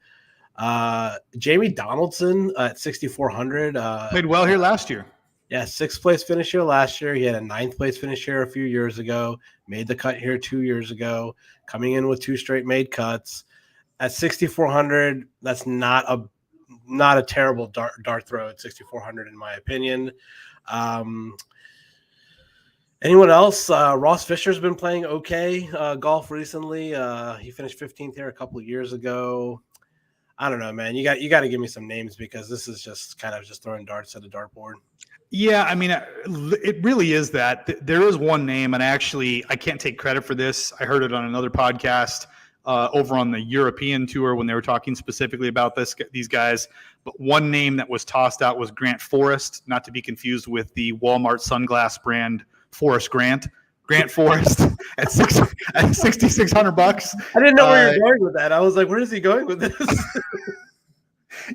Jamie Donaldson at 6,400 played well here last year. Yeah, 6th place finish here last year. He had a 9th place finish here a few years ago. Made the cut here 2 years ago. Coming in with 2 straight made cuts at 6,400. That's not a terrible dart throw at 6,400 in my opinion. Anyone else? Ross Fisher's been playing okay golf recently. He finished 15th here a couple of years ago. I don't know, man. You got to give me some names because this is just kind of just throwing darts at a dartboard. Yeah, I mean, it really is that. There is one name, and I can't take credit for this. I heard it on another podcast over on the European tour when they were talking specifically about these guys. But one name that was tossed out was Grant Forrest, not to be confused with the Walmart sunglass brand Forrest Grant. Grant Forrest at $6,600. I didn't know where you're going with that. I was like, where is he going with this?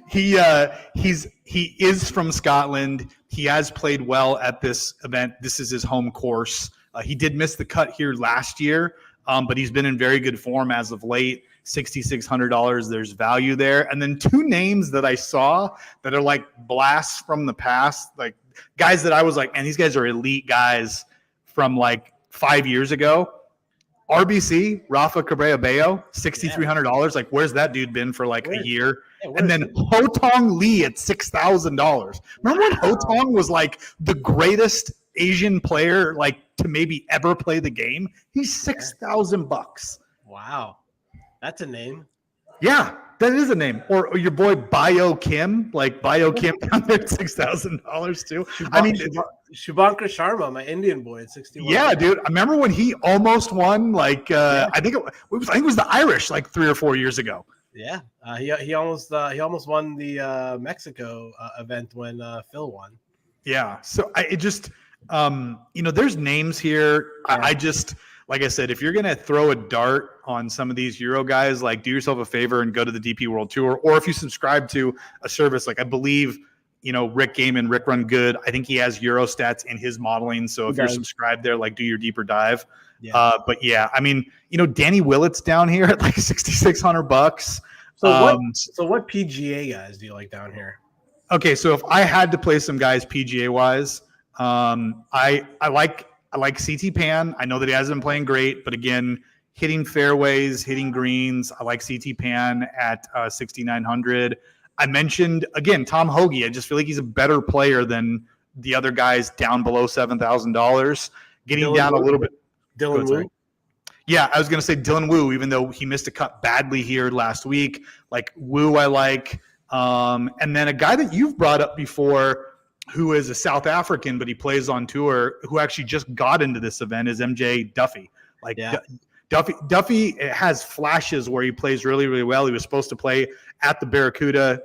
He is from Scotland. He has played well at this event. This is his home course. He did miss the cut here last year, but he's been in very good form as of late. $6,600. There's value there. And then two names that I saw that are like blasts from the past, like guys that I was like, man, these guys are elite guys from like 5 years ago. RBC, Rafa Cabrera-Bello, $6,300. Like, where's that dude been for like a year? Yeah, and then Ho Tong Lee at $6,000. Remember when Ho Tong was like the greatest Asian player like to maybe ever play the game? He's $6,000. Wow, that's a name. Yeah, that is a name. Or your boy Bio Kim, like Bio Kim down there at $6,000 too. I mean, Shubhankar Sharma, my Indian boy at 61. Yeah, dude. I remember when he almost won. Like, I think it was the Irish like 3 or 4 years ago. Yeah, he almost won the Mexico event when Phil won. Yeah, so there's names here. Yeah. I just, like I said, if you're gonna throw a dart on some of these Euro guys, like do yourself a favor and go to the DP World Tour, or if you subscribe to a service like I believe. Rick Gaiman, Rick Run Good. I think he has Euro stats in his modeling. So if you're subscribed there, like do your deeper dive. Yeah. But yeah, I mean, Danny Willett's down here at like $6,600. So what PGA guys do you like down here? Okay, so if I had to play some guys PGA wise, I like CT Pan. I know that he hasn't been playing great, but again, hitting fairways, hitting greens. I like CT Pan at 6,900. I mentioned, again, Tom Hoagie. I just feel like he's a better player than the other guys down below $7,000. Getting Dylan down Wu. A little bit. Dylan Wu? Yeah, I was going to say Dylan Wu, even though he missed a cut badly here last week. Like, Wu I like. And then a guy that you've brought up before who is a South African, but he plays on tour, who actually just got into this event is MJ Duffy. Like, yeah. Duffy has flashes where he plays really, really well. He was supposed to play at the Barracuda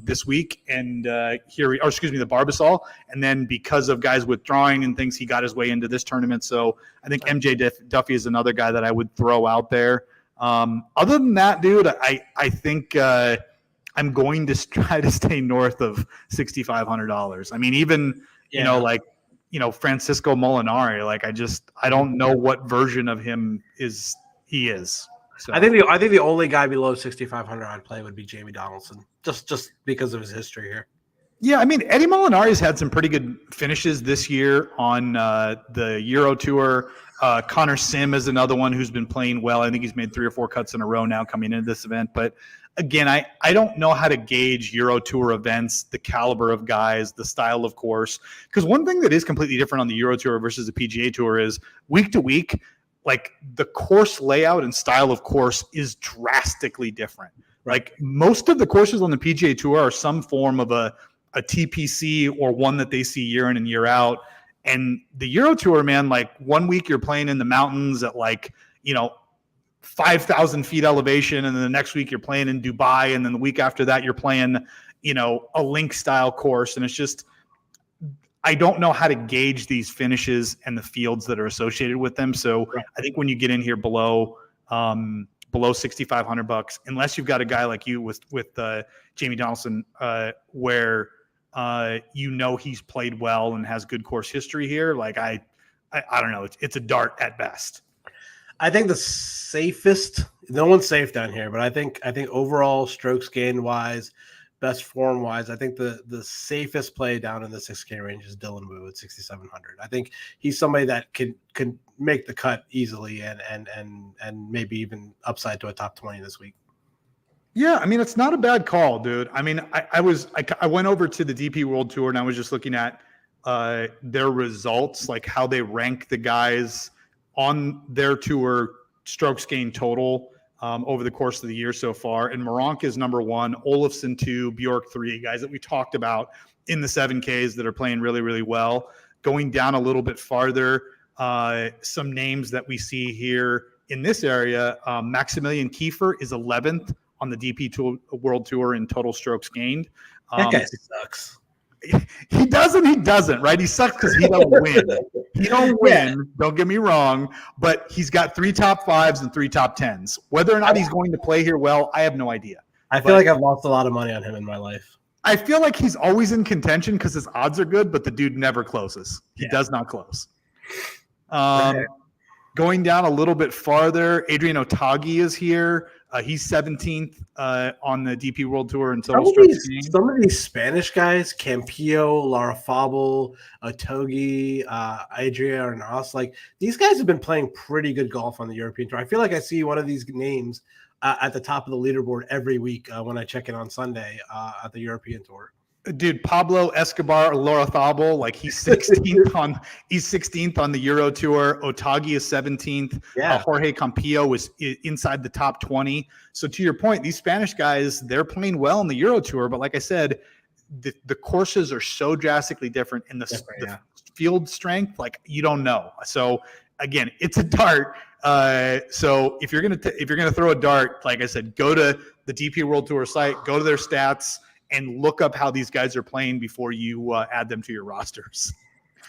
this week, and the Barbasol. And then because of guys withdrawing and things, he got his way into this tournament. So I think MJ Duffy is another guy that I would throw out there. Other than that, dude, I think I'm going to try to stay north of $6,500. I mean, even, Francisco Molinari, like I don't know what version of him he is. So. I think the only guy below 6,500 I'd play would be Jamie Donaldson, just because of his history here. Yeah, I mean, Eddie Molinari's had some pretty good finishes this year on the Euro Tour. Connor Sim is another one who's been playing well. I think he's made 3 or 4 cuts in a row now coming into this event. But again, I don't know how to gauge Euro Tour events, the caliber of guys, the style of course. Because one thing that is completely different on the Euro Tour versus the PGA Tour is week to week, like the course layout and style of course is drastically different. Like most of the courses on the PGA Tour are some form of a TPC or one that they see year in and year out. And the Euro Tour, man, like 1 week you're playing in the mountains at 5,000 feet elevation. And then the next week you're playing in Dubai. And then the week after that, you're playing, a link style course. And it's just, I don't know how to gauge these finishes and the fields that are associated with them. So I think when you get in here below $6,500, unless you've got a guy like you with Jamie Donaldson, where he's played well and has good course history here. Like I don't know. It's a dart at best. I think the safest. No one's safe down here, but I think overall strokes gained wise, best form wise, I think the safest play down in the 6K range is Dylan Wu at 6,700. I think he's somebody that could make the cut easily and maybe even upside to a top 20 this week. Yeah, I mean, it's not a bad call, dude. I mean, I went over to the DP World Tour and I was just looking at their results, like how they rank the guys on their tour strokes gained total over the course of the year so far. And Moronk is number 1, Olafson 2, Bjork 3, guys that we talked about in the 7Ks that are playing really, really well. Going down a little bit farther, some names that we see here in this area, Maximilian Kiefer is 11th on the DP World Tour in total strokes gained. That guy sucks. He doesn't, right? He sucks because he don't win. He don't win, don't get me wrong, but he's got 3 top 5s and 3 top 10s. Whether or not he's going to play here well, I have no idea. I feel like I've lost a lot of money on him in my life. I feel like he's always in contention because his odds are good, but the dude never closes. He does not close. Going down a little bit farther, Adrian Otaegui is here. He's 17th on the DP World Tour in total strokes gained. Some of these Spanish guys, Campillo, Larrafabal, Otaegui, Adrian Arnaus, like these guys have been playing pretty good golf on the European Tour. I feel like I see one of these names at the top of the leaderboard every week when I check in on Sunday at the European Tour. Dude, Pablo Escobar Larrafabal, like he's 16th on the Euro Tour. Otaegui is 17th. Yeah. Jorge Campillo is inside the top 20. So to your point, these Spanish guys, they're playing well in the Euro Tour, but like I said, the courses are so drastically different in the field strength, like you don't know. So again, it's a dart. So if you're gonna throw a dart, like I said, go to the DP World Tour site, go to their stats, and look up how these guys are playing before you add them to your rosters.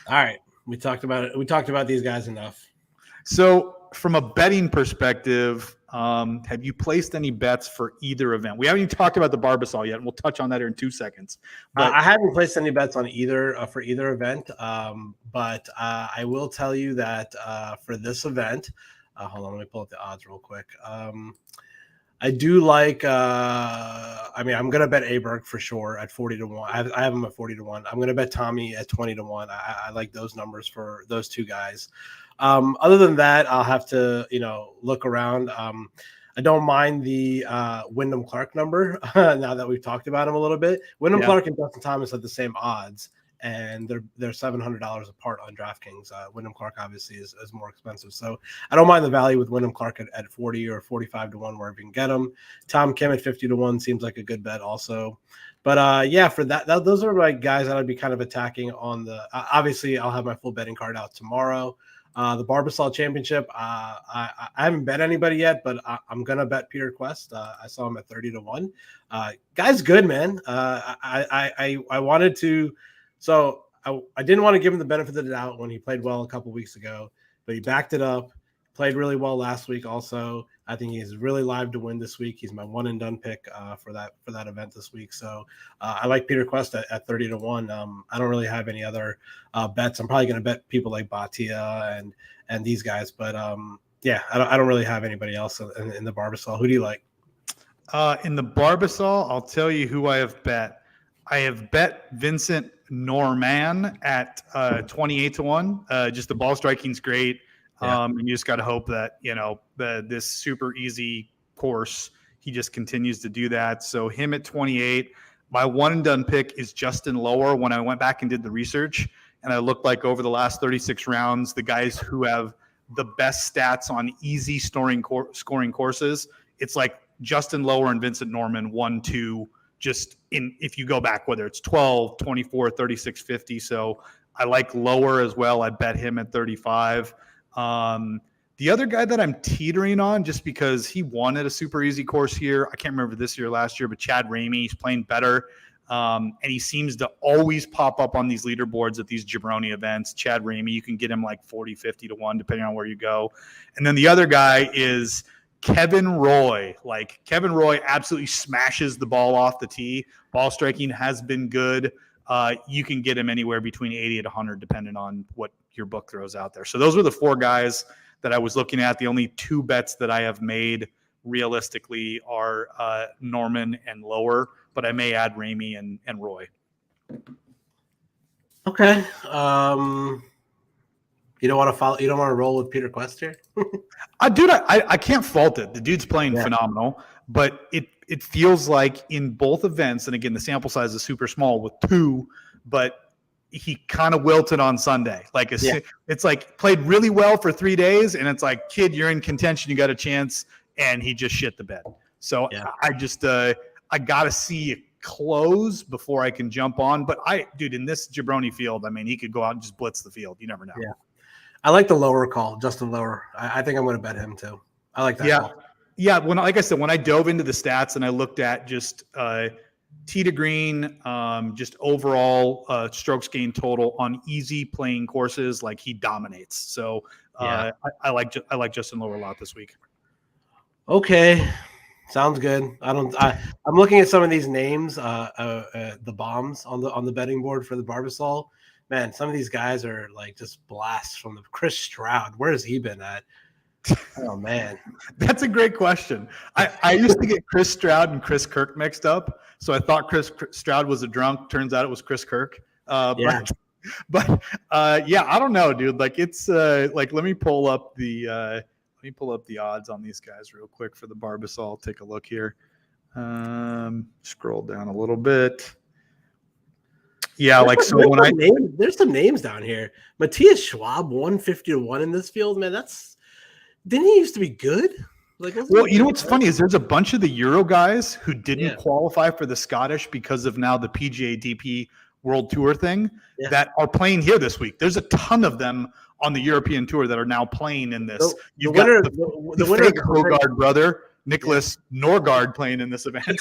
All right. We talked about it. We talked about these guys enough. So from a betting perspective, have you placed any bets for either event? We haven't even talked about the Barbasol yet, and we'll touch on that here in 2 seconds. But I haven't placed any bets on either for either event, but I will tell you that for this event, hold on, let me pull up the odds real quick. I do like. I'm going to bet Aberg for sure at 40-1. I have him at 40-1. I'm going to bet Tommy at 20-1. I like those numbers for those two guys. Other than that, I'll have to look around. I don't mind the Wyndham Clark number now that we've talked about him a little bit. Wyndham Clark and Justin Thomas have the same odds, and they're $700 apart on DraftKings. Wyndham Clark obviously is more expensive, so I don't mind the value with Wyndham Clark at 40 or 45-1 wherever you can get him. Tom Kim at 50-1 seems like a good bet also. But for that those are my guys that I'd be kind of attacking on the. Obviously, I'll have my full betting card out tomorrow. The Barbasol Championship, I haven't bet anybody yet, but I'm gonna bet Peter Quest. I saw him at 30-1. Guy's good, man. I wanted to. So I didn't want to give him the benefit of the doubt when he played well a couple weeks ago, but he backed it up, played really well last week also. I think he's really live to win this week. He's my one and done pick for that event this week. So I like Peter Quest at 30-1. I don't really have any other bets. I'm probably going to bet people like Batia and these guys, but I don't really have anybody else in the Barbasol. Who do you like? In the Barbasol, I'll tell you who I have bet. I have bet Vincent Norman at 28-1. Just the ball striking's great. And you just got to hope that, this super easy course, he just continues to do that. So him at 28. My one and done pick is Justin Lower. When I went back and did the research, and I looked like over the last 36 rounds, the guys who have the best stats on easy scoring courses, it's like Justin Lower and Vincent Norman 1-2. Just if you go back, whether it's 12, 24, 36, 50. So I like Lower as well. I bet him at 35. The other guy that I'm teetering on, just because he won at a super easy course here, I can't remember this year or last year, but Chad Ramey, he's playing better. And he seems to always pop up on these leaderboards at these jabroni events. Chad Ramey, you can get him like 40, 50-1, depending on where you go. And then the other guy is Kevin Roy. Like Kevin Roy absolutely smashes the ball off the tee. Ball striking has been good. You can get him anywhere between 80 and 100, depending on what your book throws out there. So those were the 4 guys that I was looking at. The only 2 bets that I have made realistically are Norman and Lower, but I may add Ramey and Roy. Okay. You don't want to follow. You don't want to roll with Peter Quest here. I can't fault it. The dude's playing phenomenal, but it feels like in both events, and again, the sample size is super small with 2, but he kind of wilted on Sunday. Like Yeah. it's like played really well for 3 days, and it's like, kid, you're in contention, you got a chance, and he just shit the bed. So Yeah. I just I gotta see it close before I can jump on. But dude, in this jabroni field, I mean, he could go out and just blitz the field. You never know. Yeah. I like the Lower call, Justin Lower. I think I'm going to bet him too. I like that. Yeah. Call. Yeah. Like I said, when I dove into the stats and I looked at just tee to green, just overall strokes gained total on easy playing courses, like he dominates. So I like Justin Lower a lot this week. Okay. Sounds good. I'm looking at some of these names, the bombs on the betting board for the Barbasol. Man, some of these guys are like just blasts from the Chris Stroud. Where has he been at? Oh man, that's a great question. I used to get Chris Stroud and Chris Kirk mixed up, so I thought Chris Stroud was a drunk. Turns out it was Chris Kirk. Yeah. But I don't know, dude. Like it's like let me pull up the odds on these guys real quick for the Barbasol. Take a look here. Scroll down a little bit. Yeah, there's some names down here. Matthias Schwab 150-1 in this field, man. Didn't he used to be good? Well, you know what's funny is there's a bunch of the Euro guys who didn't qualify for the Scottish because of now the PGA DP World Tour thing that are playing here this week. There's a ton of them on the European Tour that are now playing in this. You've got the winner of the Hogard brother, Nicholas Norgard, playing in this event.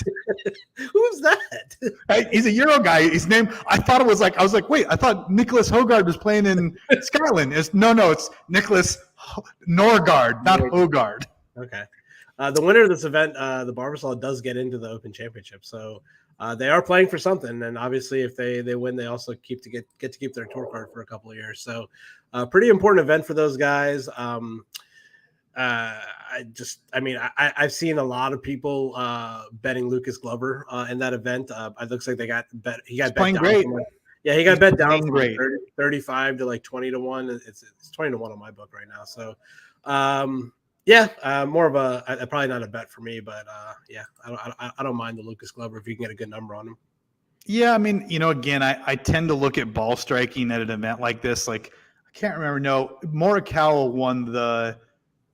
Who's that? He's a Euro guy. His name, I thought it was like, I was like, wait, I thought Nicholas Hogard was playing in Scotland. It's Nicholas Norgard, not Hogard. Okay. The winner of this event, the Barbasol, does get into the Open Championship. So they are playing for something. And obviously if they win, they also get to keep their tour card for a couple of years. So pretty important event for those guys. I've seen a lot of people betting Lucas Glover in that event. It looks like he got bet playing down. Great. He got bet down from great. 35 to like 20-1. It's 20-1 on my book right now. So, more of a probably not a bet for me, but I don't mind the Lucas Glover if you can get a good number on him. Yeah, I mean, again, I tend to look at ball striking at an event like this. Like I can't remember. No, Morikawa won the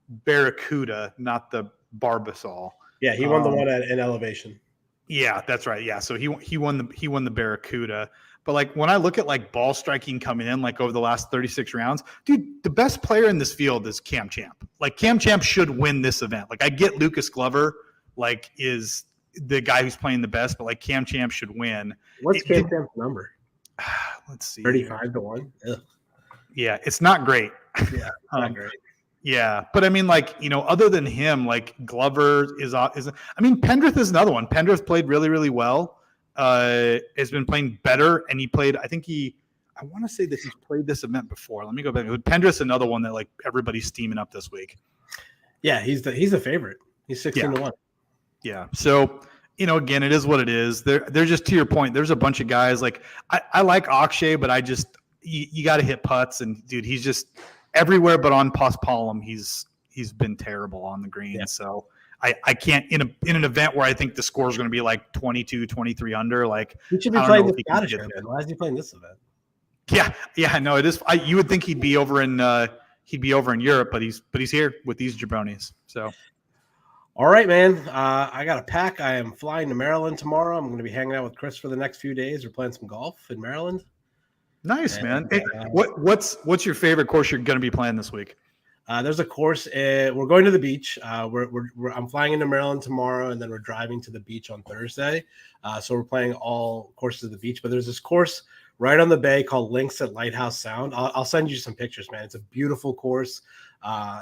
Barracuda, not the Barbasol. Yeah, he won the one in elevation. Yeah, that's right. Yeah, so he won the Barracuda. But like when I look at like ball striking coming in like over the last 36 rounds, dude, the best player in this field is Cam Champ. Like Cam Champ should win this event. Like I get Lucas Glover like is the guy who's playing the best, but like Cam Champ should win. What's Cam Champ's number? Let's see. 35-1. Ugh. Yeah, it's not great. Yeah, not great. Yeah, but I mean, like, other than him, like Glover is. I mean, Pendrith is another one. Pendrith played really, really well. Has been playing better, and he played. I want to say that he's played this event before. Let me go back. Pendrith's another one that like everybody's steaming up this week. Yeah, he's the favorite. He's 16-1. Yeah. So again, it is what it is. They're just to your point. There's a bunch of guys like I like Akshay, but you got to hit putts, and dude, he's just everywhere but on Paspalum. He's been terrible on the green. Yeah. So I can't in an event where I think the score is going to be like 22, 23 under. Like he should be playing the Scottish event. Why is he playing this event? Yeah. No, it is. You would think he'd be over in Europe, but he's here with these jabronis. So. All right, man. I got a pack. I am flying to Maryland tomorrow. I'm going to be hanging out with Chris for the next few days. We're playing some golf in Maryland. Nice, man. Hey, what's your favorite course you're going to be playing this week? There's a course. We're going to the beach. I'm flying into Maryland tomorrow, and then we're driving to the beach on Thursday. So we're playing all courses at the beach. But there's this course right on the bay called Links at Lighthouse Sound. I'll send you some pictures, man. It's a beautiful course.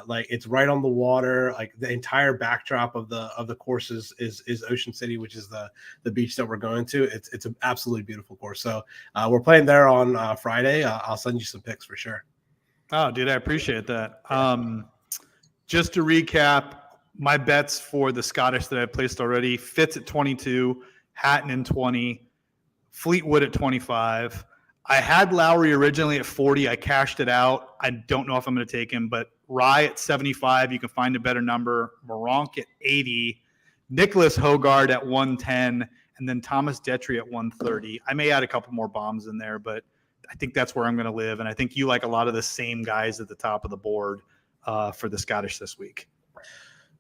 Like it's right on the water. Like the entire backdrop of the course is Ocean City, which is the beach that we're going to. It's an absolutely beautiful course. So we're playing there on Friday. I'll send you some pics for sure. Oh, dude, I appreciate that. Just to recap, my bets for the Scottish that I placed already: Fitz at 22, Hatton in 20, Fleetwood at 25. I had Lowry originally at 40. I cashed it out. I don't know if I'm going to take him, but Rye at 75. You can find a better number. Moronk at 80. Nicholas Hogard at 110. And then Thomas Detry at 130. I may add a couple more bombs in there, but I think that's where I'm going to live. And I think you like a lot of the same guys at the top of the board for the Scottish this week.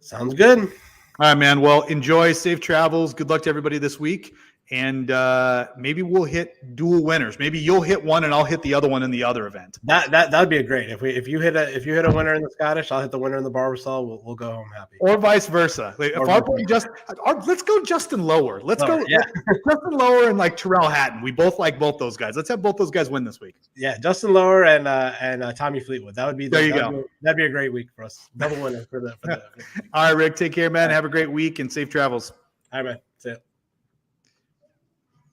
Sounds good. All right, man. Well, enjoy, safe travels. Good luck to everybody this week. And maybe we'll hit dual winners. Maybe you'll hit one and I'll hit the other one in the other event. That'd be great. If you hit a winner in the Scottish, I'll hit the winner in the Barbasol. We'll go home happy. Or vice versa. Let's go Justin Lower. Let's go Justin Lower and like Terrell Hatton. We both like both those guys. Let's have both those guys win this week. Yeah, Justin Lower and Tommy Fleetwood. That'd be a great week for us. Double winner for the. All right, Rick. Take care, man. Have a great week and safe travels. All right, man. See ya.